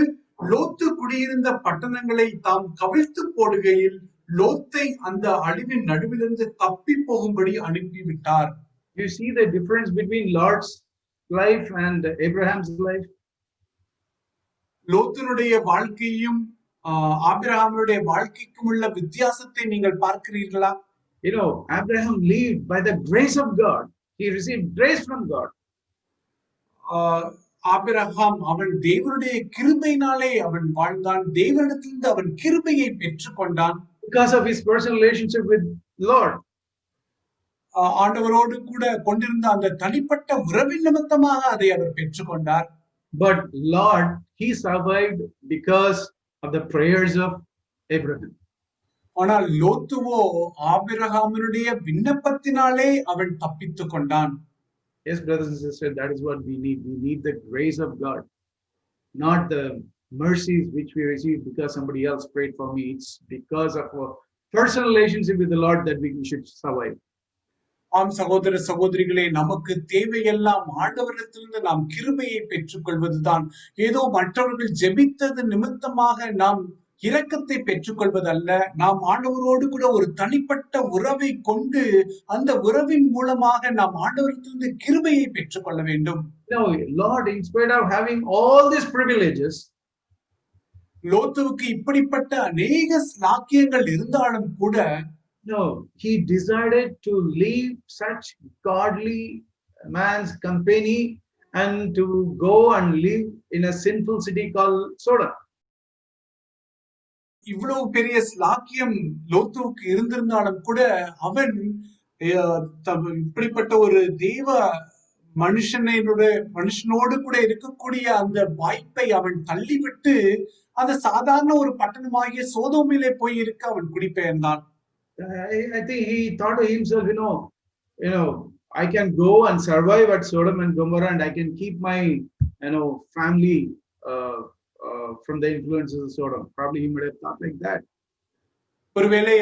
லோத்து குடியிருந்த பட்டணங்களை தாம் கவிழ்த்து போடுகையில் லோத்தை அந்த அழிவின் நடுவிலிருந்து தப்பி போகும்படி அனுப்பிவிட்டார். You see the difference between Lot's life and Abraham's life? லோத்தினுடைய வாழ்க்கையும் ஆபிரகாமுடைய வாழ்க்கைக்கும் உள்ள வித்தியாசத்தை நீங்கள் பார்க்கிறீர்களா? Abraham lived by the grace of God. He received grace from God. Abraham அவன் தேவனுடைய கிருபையினாலே அவன் வாழ்ந்தான். தேவனிடத்திலிருந்து அவன் கிருபையை பெற்றுக்கொண்டான். Because of his personal relationship with Lord. ஆண்டவரோடு கூட கொண்டிருந்த அந்த தனிப்பட்ட உறவின் நிமித்தமாக அதை அவர் பெற்றுக்கொண்டார். But Lord, he survived because of the prayers of Abraham. ஆனால் லோத்துவோ ஆபிரகாமினுடைய விண்ணப்பத்தினாலே அவன் தப்பித்துக் கொண்டான். Yes, brothers and sisters, that is what we need. We need the grace of God, not the mercies which we receive because somebody else prayed for me. It's because of a personal relationship with the Lord that we should survive. ஆம் சகோதர சகோதரிகளே, நமக்கு தேவையெல்லாம் ஆண்டவரிடத்திலிருந்து நாம் கிருபையை பெற்றுக் கொள்வதுதான். ஏதோ மற்றவர்கள் ஜெபித்தது நிமித்தமாக நாம் இரக்கத்தை பெற்றுக்கொள்வதல்ல. நாம் ஆண்டவரோடு கூட ஒரு தனிப்பட்ட உறவை கொண்டு அந்த உறவின் மூலமாக நாம் ஆண்டவரிடத்திலிருந்து கிருபையை பெற்றுக்கொள்ள வேண்டும். Lord, in spite of having all these privileges, லோத்துவுக்கு இப்படிப்பட்ட அநேக ஸ்லாக்கியங்கள் இருந்தாலும் கூட he decided to leave such godly man's company and to go and live in a sinful city called Sodom. இவ்வளவு பெரிய ஸ்லாக்கியம் லோத்துவுக்கு இருந்திருந்தாலும் கூட அவன் இப்படிப்பட்ட ஒரு தெய்வ மனுஷனோடு கூட இருக்கக்கூடிய அந்த வாய்ப்பை அவன் தள்ளிவிட்டு அந்த சாதாரண ஒரு பட்டணமாகிய சோதோமிலே போய் இருக்க அவன் குடிபெயர்ந்தான். I think he thought to himself, I can go and survive at Sodom and Gomorrah, and I can keep my, family from the influences of Sodom. Probably he might have thought like that. ஒருவேளை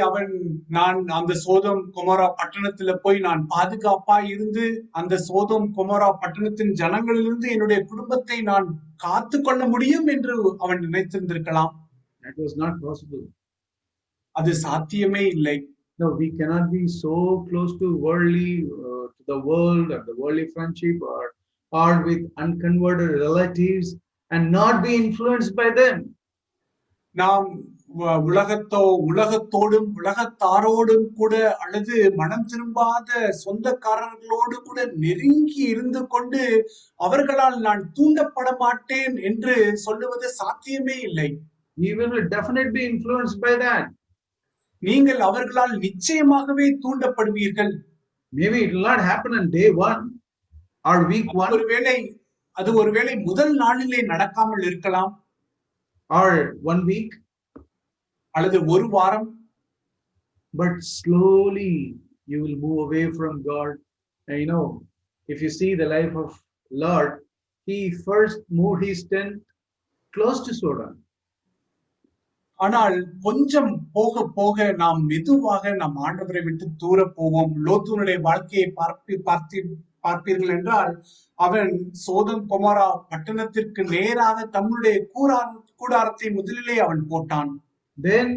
நான் அந்த Sodom Gomorrah பட்டணத்துல போய் நான் பாதுகாப்பா இருந்து அந்த Sodom Gomorrah பட்டணத்தின் ஜனங்களிலிருந்து என்னுடைய குடும்பத்தை நான் காத்து கொள்ள முடியும் என்று அவன் நினைத்திருந்திருக்கலாம். That was not possible. அது சாத்தியமே இல்லை. No, we cannot be so close to the world or the worldly friendship or with unconverted relatives and not be influenced by them. நாம் உலகத்தோடும் உலகத்தாரோடும் கூட அல்லது மனம் திரும்பாத சொந்தக்காரர்களோடு கூட நெருங்கி இருந்து கொண்டு அவர்களால் நான் தூண்டப்பட மாட்டேன் என்று சொல்லுவது சாத்தியமே இல்லை. You will definitely be influenced by that. நீங்கள் அவர்களால் நிச்சயமாகவே தூண்டப்படுவீர்கள். Maybe it will not happen on day 1 or week 1. ஒருவேளை முதல் நாளிலே நடக்காமல் இருக்கலாம். Or 1 week. அல்லது ஒரு வாரம். But slowly you will move away from God. And if you see the life of Lord, he first moved his tent close to Sodom. ஆனால் கொஞ்சம் போக போக நாம் மெதுவாக நம் ஆண்டவரை விட்டு தூர போவோம். லோத்துனுடைய வாழ்க்கையை பார்ப்பீர்கள் என்றால் அவன் சோதம் கொமோரா பட்டணத்திற்கு நேராக தம்முடைய கூடாரத்தை முதலிலே அவன் போட்டான். Then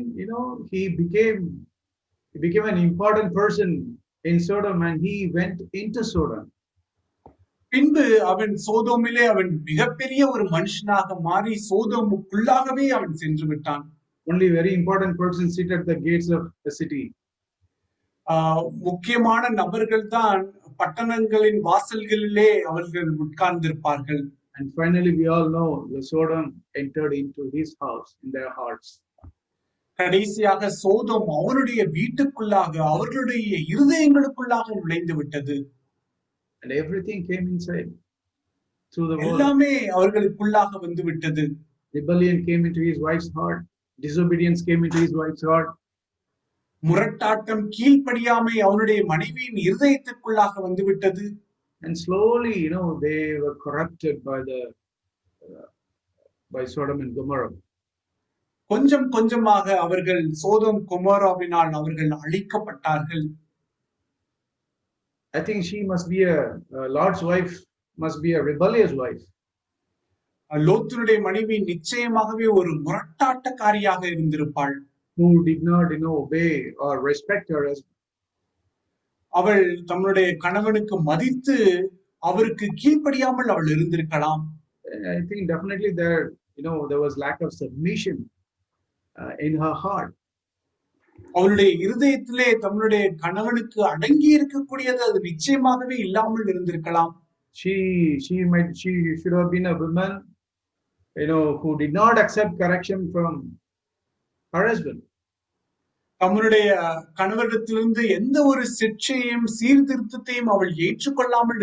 he became an important person in Sodom and he went into Sodom. பின்பு அவன் சோதோமிலே அவன் மிகப்பெரிய ஒரு மனுஷனாக மாறி சோதோமுக்குள்ளாகவே அவன் சென்று விட்டான். Only very important persons sit at the gates of the city. முக்கியமான நபர்கள் தான் பட்டணங்களின் வாசல்களிலே அவர்கள் உட்கார்ந்திருப்பார்கள். And finally we all know the Sodom entered into his house in their hearts. கடைசியாக சோதோம் அவருடைய வீட்டுக்குள்ளாக அவர்களுடைய இருதயங்களுக்குள்ளாக நுழைந்து விட்டது. And everything came inside through the world. எல்லாமே அவர்களுக்குள்ளாக வந்து விட்டது. Rebellion came into his wife's heart. Disobedience came into his wife's heart. முரட்டாட்டம் கீழ்ப்படியாமை அவனுடைய மனைவியின் இருதயத்திற்குள்ளாக வந்து விட்டது. And slowly they were corrupted by Sodom and Gomorrah. கொஞ்சம் கொஞ்சமாக அவர்கள் சோதோம் கொமோராவினால் அவர்கள் அழிக்கப்பட்டார்கள். I think she must be Lord's wife must be a rebellious wife. லோத்துனுடைய மனைவி நிச்சயமாகவே ஒரு முரட்டாட்டக்காரியாக இருந்திருப்பாள். Who did not obey or respect her husband. அவள் தன்னுடைய கணவனுக்கு மதித்து அவருக்கு கீழ்ப்படியாமல் அவள் இருந்திருக்கலாம். I think definitely there was lack of submission in her heart. அவளுடைய இருதயத்திலே தன்னுடைய கணவனுக்கு அடங்கி இருக்கக்கூடியது அது நிச்சயமாகவே இல்லாமல் இருந்திருக்கலாம். She should have been a woman who did not accept correction from her husband. தன்னுடைய கணவரிடத்திலிருந்து எந்த ஒரு சிக்ஷையும் சீர்திருத்தத்தையும் அவள் ஏற்றுக்கொள்ளாமல்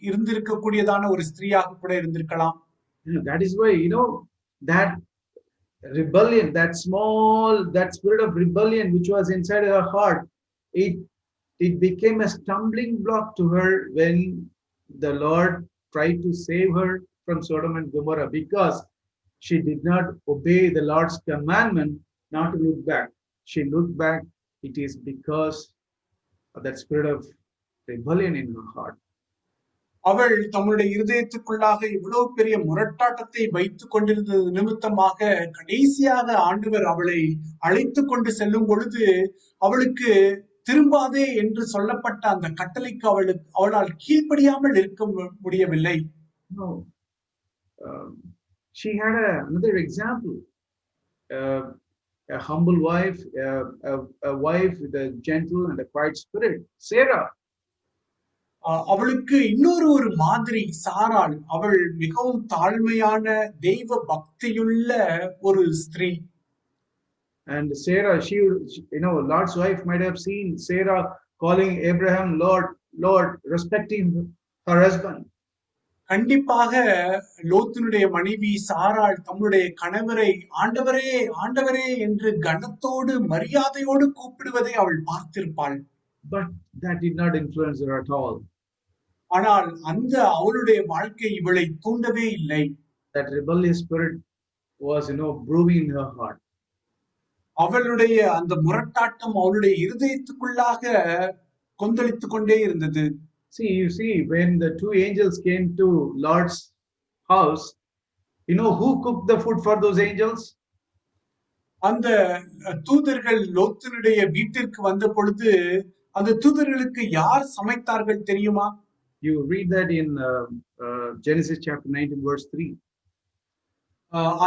இருந்திருக்கக்கூடியதான ஒரு ஸ்திரீயாக கூட இருந்திருக்கலாம். That is why that rebellion, that spirit of rebellion which was inside her heart, it became a stumbling block to her when the Lord tried to save her from Sodom and Gomorrah, because she did not obey the Lord's commandment not to look back. She looked back. It is because of that spirit of rebellion in her heart. அவள் தம்முடைய இருதயத்துக்குள்ளாக இவ்வளவு பெரிய முரட்டாட்டத்தை வைத்துக் கொண்டிருந்தது நிமித்தமாக கடைசியாக ஆண்டவர் அவளை அழைத்து கொண்டு செல்லும் பொழுது அவளுக்கு திரும்பாதே என்று சொல்லப்பட்ட அந்த கட்டளைக்கு அவளால் கீழ்ப்படியாமல் இருக்க முடியவில்லை. No. She had another example. A humble wife, a wife with a gentle and a quiet spirit, Sarah. அவளுக்கு இன்னொரு ஒரு மாதிரி சாராள். அவள் மிகவும் தாழ்மையான தெய்வ பக்தியுள்ள ஒரு ஸ்திரீ. And Sarah, she Lord's wife might have seen Sarah calling Abraham Lord, respecting her husband. கண்டிப்பாக லோத்தினுடைய மனைவி சாராள் தம்முடைய கணவரை ஆண்டவரே ஆண்டவரே என்று கனத்தோடு மரியாதையோடு கூப்பிடுவதை அவள் பார்த்திருப்பாள். But that did not influence her at all. ஆனால் அந்த அவளுடைய வாழ்க்கை இவளை தூண்டவே இல்லை. That rebellious spirit was brewing in her heart. அவளுடைய அந்த முரட்டாட்டம் அவளுடைய இருதயத்துக்குள்ளாக கொந்தளித்துக் கொண்டே இருந்தது. You see, when the two angels came to Lord's house, who cooked the food for those angels? அந்த தூதர்கள் லோத்தினுடைய வீட்டிற்கு வந்த பொழுது அந்த தூதர்களுக்கு யார் சமைத்தார்கள் தெரியுமா? You read that in Genesis chapter 19 verse 3.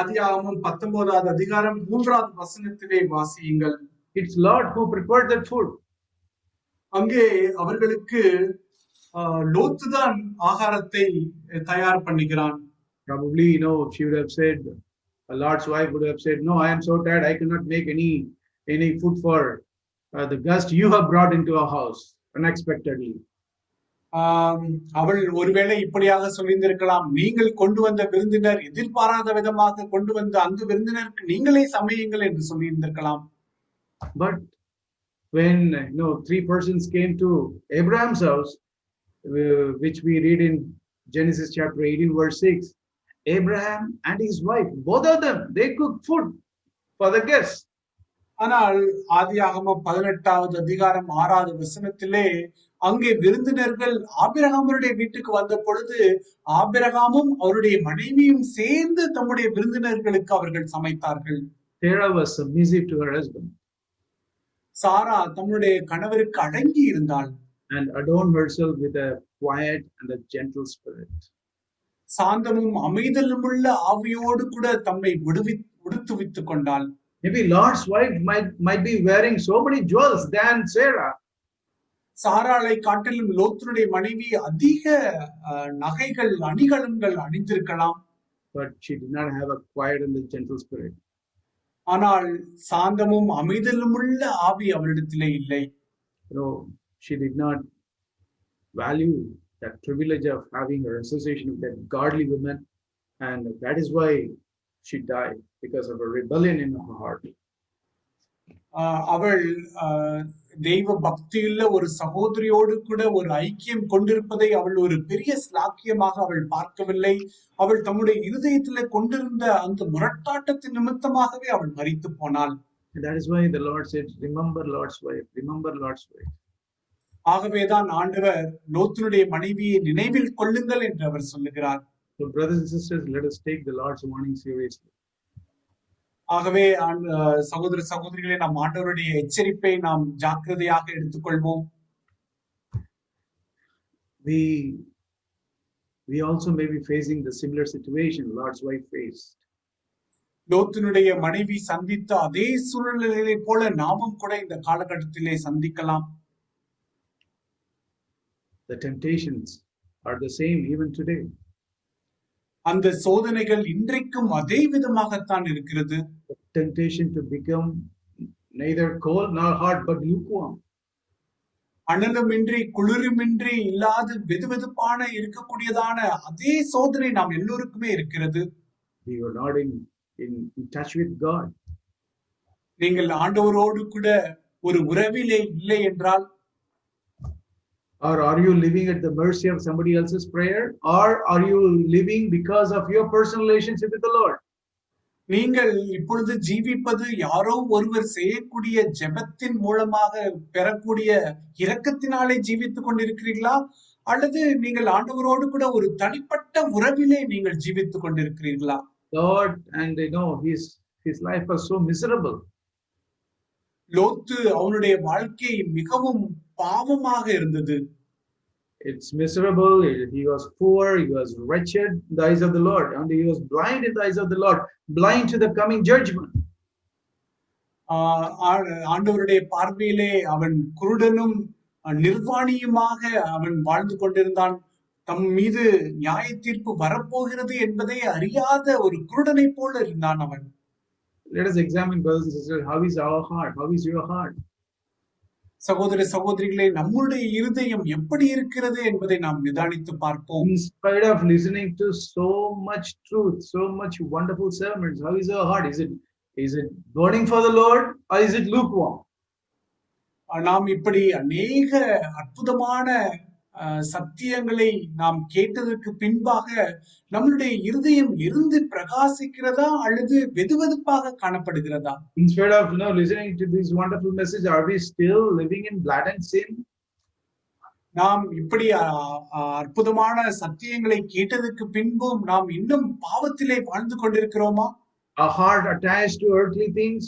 ஆதியாகமம் 19வது அதிகாரம் 3வது வசனத்திலே வாசியுங்கள். It's Lord who prepared that food. அங்கே அவர்களுக்கு லோத்துதான் ஆகாரத்தை தயார் பண்ணுகிறான். Probably she would have said, a Lord's wife would have said, no, I am so tired, I cannot make any food for the guest you have brought into our house unexpectedly. அவள் ஒருவேளை இப்படியாக சொல்லியிருந்திருக்கலாம், நீங்கள் கொண்டு வந்த விருந்தினர் எதிர்பாராத விதமாக கொண்டு வந்த அந்த விருந்தினருக்கு நீங்களே சமையுங்கள் என்று சொல்லியிருந்திருக்கலாம். But when three persons came to Abraham's house, which we read in Genesis chapter 18 verse 6, Abraham and his wife, both of them, they cooked food for the guests. ஆனால் ஆதியாகமம் 18வது அதிகாரம் 6வது வசனத்திலே அங்கே விருந்தினர்கள் ஆபிரகாமருடைய வீட்டுக்கு வந்த பொழுது ஆபிரகாமும் அவருடைய மனைவியும் சேர்ந்து தம்முடைய விருந்தினர்களுக்கு அவர்கள் சமைத்தார்கள். Sarah was submissive to her husband. சாரா தம்முடைய கணவருக்கு அடங்கி இருந்தாள். And adorned herself with a quiet and a gentle spirit. சாந்தமும் அமைதலுமுள்ள ஆவியோடு கூட தம்மை உடுத்துவித்துக் கொண்டாள். Maybe Lord's wife might be wearing so many jewels than Sarah. சாராளை காட்டிலும் லோத்துடைய மனைவி அதிக நகைகள் அணிகலன்கள் அணிந்திருக்கலாம். But she did not have a quiet and a gentle spirit. ஆனால் சாந்தமும் அமைதலுமுள்ள ஆவி அவளிடத்திலே இல்லை. She did not value that privilege of having her association with that godly woman, and that is why she died, because of a rebellion in her heart. அவள் தெய்வ பக்தியுள்ள ஒரு சகோதரியோடு கூட ஒரு ஐக்கியம் கொண்டிருப்பதை அவள் ஒரு பெரிய ஸ்லாக்கியமாக அவள் பார்க்கவில்லை. அவள் தம்முடைய இருதயத்திலே கொண்டிருந்த அந்த முரட்டாட்டத்தின் நிமித்தமாகவே அவள் மரித்து போனாள். That is why the Lord said, remember Lord's wife, remember Lord's wife. ஆகவேதான் ஆண்டவர் லோத்தினுடைய மனைவியை நினைவில் கொள்ளுங்கள் என்று அவர் சொல்லுகிறார். So brothers and sisters, let us take the Lord's warning seriously. ஆகவே சகோதர சகோதரிகளே, நாம் ஆண்டவருடைய எச்சரிப்பை நாம் ஜாக்கிரதையாக எடுத்துக்கொள்வோம். We also may be facing the similar situation Lord's wife faced. லோத்தினுடைய மனைவி சந்தித்த அதே சூழ்நிலையை போல நாமும் கூட இந்த காலகட்டத்திலே சந்திக்கலாம். The temptations are the same even today. அந்த சோதனைகள் இன்றைக்கும் அதே விதமாகத்தான் இருக்கிறது. The temptation to become neither cold nor hot but lukewarm. அனலுமின்றி குளிருமின்றி இல்லாத வெதுவெதுப்பான இருக்கக்கூடியதான அதே சோதனை நாம் எல்லோருக்குமே இருக்கிறது. We are not in touch with God. நீங்கள் ஆண்டவரோடு கூட ஒரு உறவிலே இல்லை என்றால், or are you living at the mercy of somebody else's prayer, or are you living because of your personal relationship with the Lord? நீங்கள் இப்பொழுது ஜீவிப்பது யாரோ ஒருவர் செய்யக்கூடிய ஜெபத்தின் மூலமாக பெறக்கூடிய இரக்கத்தினாலே ஜீவித்துக் கொண்டிருக்கிறீர்களா, அல்லது நீங்கள் ஆண்டவரோடு கூட ஒரு தனிப்பட்ட உறவிலே நீங்கள் ஜீவித்துக் கொண்டிருக்கிறீர்களா? Lord, and his life was so miserable. லோத்து அவனுடைய வாழ்க்கை மிகவும் பாவமாக இருந்தது. It's miserable. He was poor. He was wretched in the eyes of the Lord, and he was blind in the eyes of the Lord, blind to the coming judgment. ஆண்டவருடைய பார்வையிலே அவன் குருடனும் நிர்வாணியுமாக அவன் வாழ்ந்து கொண்டிருந்தான். தம் மீது நியாய தீர்ப்பு வரப்போகிறது என்பதை அறியாத ஒரு குருடனை போல இருந்தான் அவன். Let us examine, brothers and sisters, how is our heart? How is your heart? சகோதர சகோதரிகளே, நம்முடைய இருதயம் எப்படி இருக்கிறது என்பதை நாம் நிதானித்து பார்ப்போம். In spite of listening to so much truth, so much wonderful sermons, how is our heart? Is it burning for the Lord, or is it lukewarm? நாம் இப்படி அநேக அற்புதமான சத்தியங்களை நாம் கேட்டதற்கு பின்பாக நம்மளுடைய இருதயம் எரிந்து பிரகாசிக்கிறதா அல்லது வெதுவெதுப்பாக காணப்படுகிறதா? Instead of listening to this wonderful message, are we still living in blatant sin? நாம் இப்படி அற்புதமான சத்தியங்களை கேட்டதற்கு பின்பும் நாம் இன்னும் பாவத்திலே வாழ்ந்து கொண்டிருக்கிறோமா? Our heart attached to earthly things.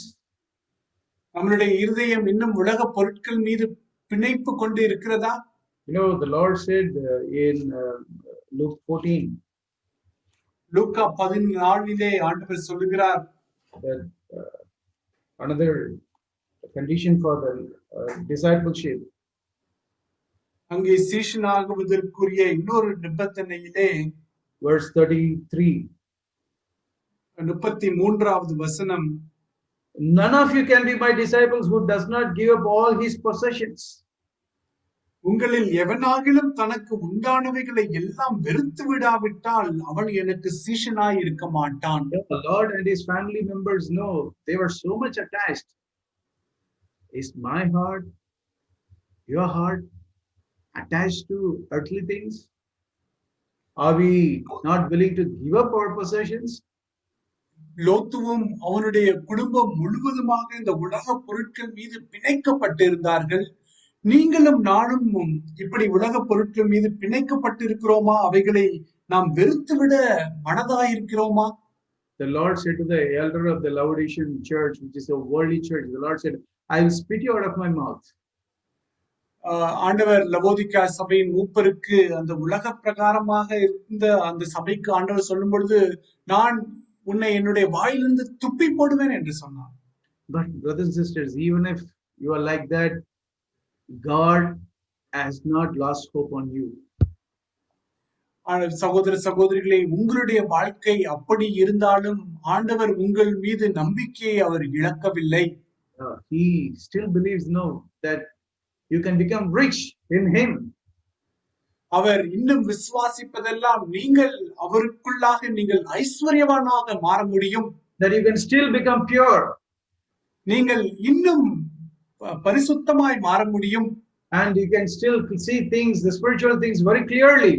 நம்மளுடைய இருதயம் இன்னும் உலக பொருட்கள் மீது பிணைப்பு கொண்டு இருக்கிறதா? The Lord said in Luke 14. லூக்கா 14 ஆண்டவர் சொல்லுகிறார், that another condition for the discipleship. அங்கே சீஷனாகுவதற்குரிய இன்னொரு நிபந்தனையிலே verse 33. 33வது வசனம், none of you can be my disciples who does not give up all his possessions. உங்களில் எவனாகிலும் தனக்கு உண்டானவைகளை எல்லாம் வெறுத்து விடாவிட்டால் அவன் எனக்கு சீஷனாய் இருக்க மாட்டான். The Lord and his family members know they were so much attached. Is my heart, your heart attached to earthly things? Are we not willing to give up our possessions? லோத்துவும் அவனுடைய குடும்பம் முழுவதுமாக இந்த உலக பொருட்கள் மீது பிணைக்கப்பட்டிருந்தார்கள். நீங்களும் நானும் இப்படி உலக பொருட்கள் மீது பிணைக்கப்பட்டிருக்கிறோமா? அவைகளை நாம் வெறுத்துவிட மனதாயிருக்கிறோமா? The Lord said to the elder of the Laodicean church, which is a worldly church, the Lord said, I will spit you out of my mouth. ஆண்டவர் லவோதிக்கா சபையின் மூப்பருக்கு அந்த உலக பிரகாரமாக இருந்த அந்த சபைக்கு ஆண்டவர் சொல்லும் பொழுது, நான் உன்னை என்னுடைய வாயிலிருந்து துப்பி போடுவேன் என்று சொன்னார். But brothers and sisters, even if you are like that, God has not lost hope on you. சகோதர சகோதரிகளே, உங்களுடைய வாழ்க்கை அப்படி இருந்தாலும் ஆண்டவர் உங்கள் மீது நம்பிக்கையை அவர் இழக்கவில்லை. He still believes that you can become rich in him. அவர் இன்னும் விசுவாசிப்பதெல்லாம் நீங்கள் அவருக்குள்ளாக நீங்கள் ஐஸ்வர்யவானாக மாற முடியும். That you can still become pure. நீங்கள் இன்னும் பரிசுத்தமாய் மாற முடியும். And you can still see things, the spiritual things very clearly.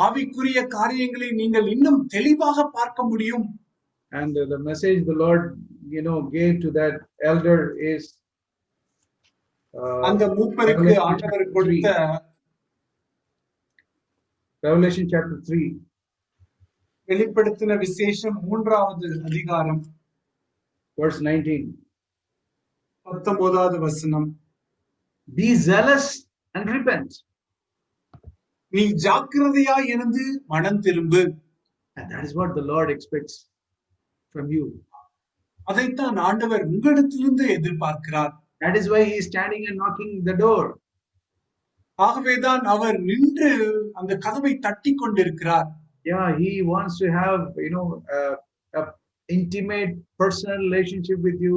ஆவிக்குரிய காரியங்களை நீங்கள் இன்னும் தெளிவாக பார்க்க முடியும். And the message the Lord gave to that elder is அந்த மூப்பருக்கு ஆண்டவர் கொடுத்த Revelation chapter 3. வெளிப்படுத்தின விசேஷம் 3வது அதிகாரம் verse 19. 19வது வசனம். Be zealous and repent. நீ ஜாக்கிரதையாய் இருந்து மனம் திரும்பு. And that is what the Lord expects from you. அதைத்தான் ஆண்டவர் உங்களிடத்திலிருந்து எதிர்பார்க்கிறார். That is why he is standing and knocking the door. ஆகவேதான் அவர் நின்று அந்த கதவை தட்டி கொண்டிருக்கிறார். Yeah, he wants to have a intimate personal relationship with you,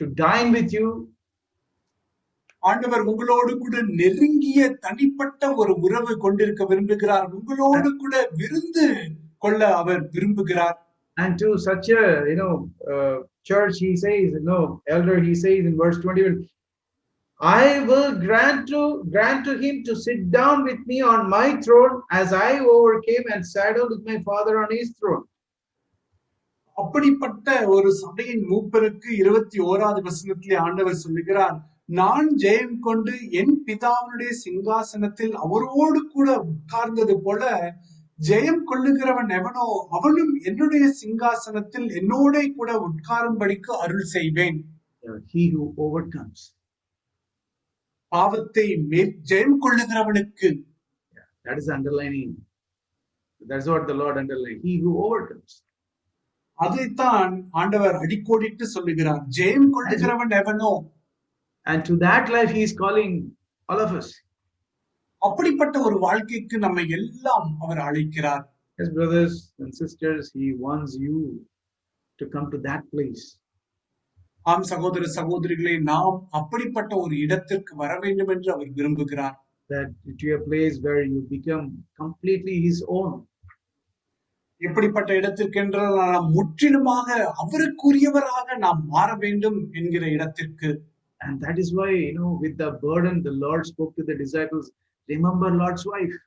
to dine with you. ஆண்டவர் உங்களோடு கூட நெருங்கிய தனிப்பட்ட ஒரு உறவு கொண்டிருக்க விரும்புகிறார். உங்களோடு கூட விருந்து கொள்ள அவர் விரும்புகிறார். And to such a church, he says, elder, he says in verse 21, I will grant to him to sit down with me on my throne, as I overcame and sat down with my father on his throne. அப்படிப்பட்ட ஒரு சபையின் மூப்பருக்கு 21வது வசனத்திலே ஆண்டவர் சொல்லுகிறார், நான் ஜெயம் கொண்டு என் பிதாவினுடைய சிங்காசனத்தில் அவரோடு கூட உட்கார்ந்தது போல ஜெயம் கொள்ளுகிறவன் எவனோ அவனும் என்னுடைய சிங்காசனத்தில் என்னோட கூட உட்காரும்படிக்கு அருள் செய்வேன். He who overcomes. பாவத்தை ஜெயம் கொள்ளுகிறவனுக்கு. That is underlining. That's what the Lord underlined. He who overcomes. அதைத்தான் ஆண்டவர் அடிக்கோடிட்டு சொல்லுகிறார், ஜெயம் கொள்ளுகிறவன் எவனோ. And to that life he is calling all of us. அப்படிப்பட்ட ஒரு வாழ்க்கைக்கு நம்மை எல்லாம் அவர் அழைக்கிறார். Yes, brothers and sisters, he wants you to come to that place. ஆம் சகோதர சகோதரிகளே, நாம் அப்படிப்பட்ட ஒரு இடத்திற்கு வர வேண்டும் என்று அவர் விரும்புகிறார். That to a place where you become completely his own. எப்படிப்பட்ட இடத்திற்கு என்றால் நாம் முற்றிலுமாக அவருக்குரியவராக நாம் மாற வேண்டும் என்கிற இடத்திற்கு. And that is why, with the burden, the Lord spoke to the disciples, remember Lord's wife.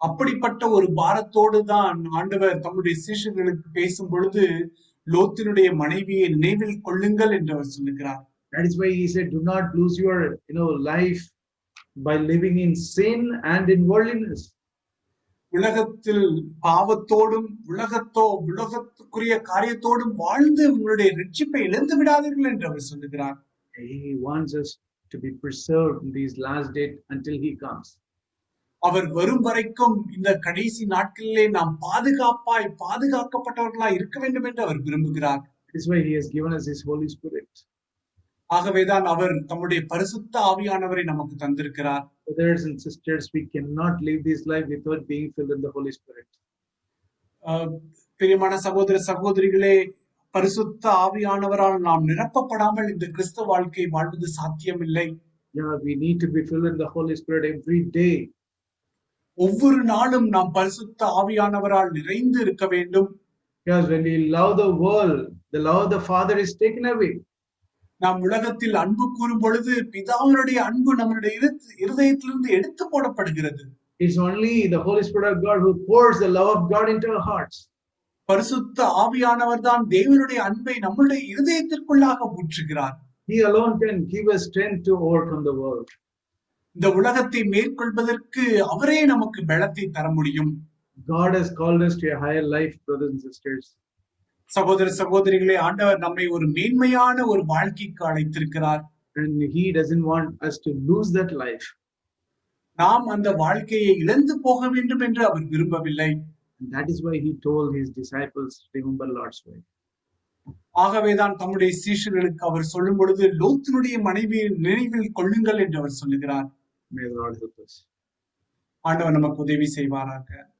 அப்படிப்பட்ட ஒரு பாரத்தோடு தான் ஆண்டவர் தம்முடைய சீஷர்களுக்கு பேசும் பொழுது லோத்தினுடைய மனைவியை நினைவில் கொள்ளுங்கள் என்று அவர் சொல்லுகிறார். That is why he said, do not lose your life by living in sin and in worldliness. உலகத்தில் பாவத்தோடும் உலகத்துக்குரிய காரியத்தோடும் வாழ்ந்து உங்களுடைய ரட்சிப்பை இழந்து விடாதீர்கள் என்று அவர் சொல்லுகிறார். He wants us to be preserved in these last days until he comes. அவர் வரும் வரைக்கும் இந்த கடைசி நாட்களிலே நாம் பாதுகாக்கப்பட்டவர்களாய் இருக்க வேண்டும் என்று அவர் விரும்புகிறார். That is why he has given us his Holy Spirit. ஆகவேதான் அவர் தம்முடைய பரிசுத்த ஆவியானவரை நமக்கு தந்திருக்கிறார். Brothers and sisters, we cannot live this life without being filled in the Holy Spirit. பிரியமான சகோதர சகோதரிகளே, பரிசுத்த ஆவியானவரால் நாம் நிரப்பப்படாமல் இந்த கிறிஸ்தவ வாழ்க்கை வாழ்வது சாத்தியமில்லை. Yeah, we need to be filled with the Holy Spirit every day. ஒவ்வொரு நாளும் நாம் பரிசுத்த ஆவியானவரால் நிறைந்து இருக்க வேண்டும். Because when we love the world, the love of the Father is taken away. நாம் உலகத்தில் அன்பு கூறும் பொழுது பிதாவினுடைய அன்பு நம்முடைய இருதயத்திலிருந்து எடுத்து போடப்படுகிறது. It's only the Holy Spirit of God who pours the love of God into our hearts. பரிசுத்த ஆவியானவர் தான் தேவனுடைய அன்பை நம்முடைய இருதயத்திற்குள்ளாக ஊற்றுகிறார். He alone can give us strength to overcome the world. இந்த உலகத்தை மேற்கொள்வதற்கு அவரே நமக்கு பலத்தை தர முடியும். God has called us to a higher life, brothers and sisters. சகோதர சகோதரிகளே, ஆண்டவர் நம்மை ஒரு மேன்மையான ஒரு வாழ்க்கைக்கு அழைத்திருக்கிறார். And he doesn't want us to lose that life. நாம் அந்த வாழ்க்கையை இழந்து போக வேண்டும் என்று அவர் விரும்பவில்லை. And that is why he told his disciples, remember Lot's wife. ஆகவேதான் தம்முடைய சீஷர்களுக்கு அவர் சொல்லும் பொழுது லோத்தினுடைய மனைவியை நினைவில் கொள்ளுங்கள் என்று அவர் சொல்லுகிறார். May the Lord help us. ஆண்டவர் நமக்கு உதவி செய்வாராக.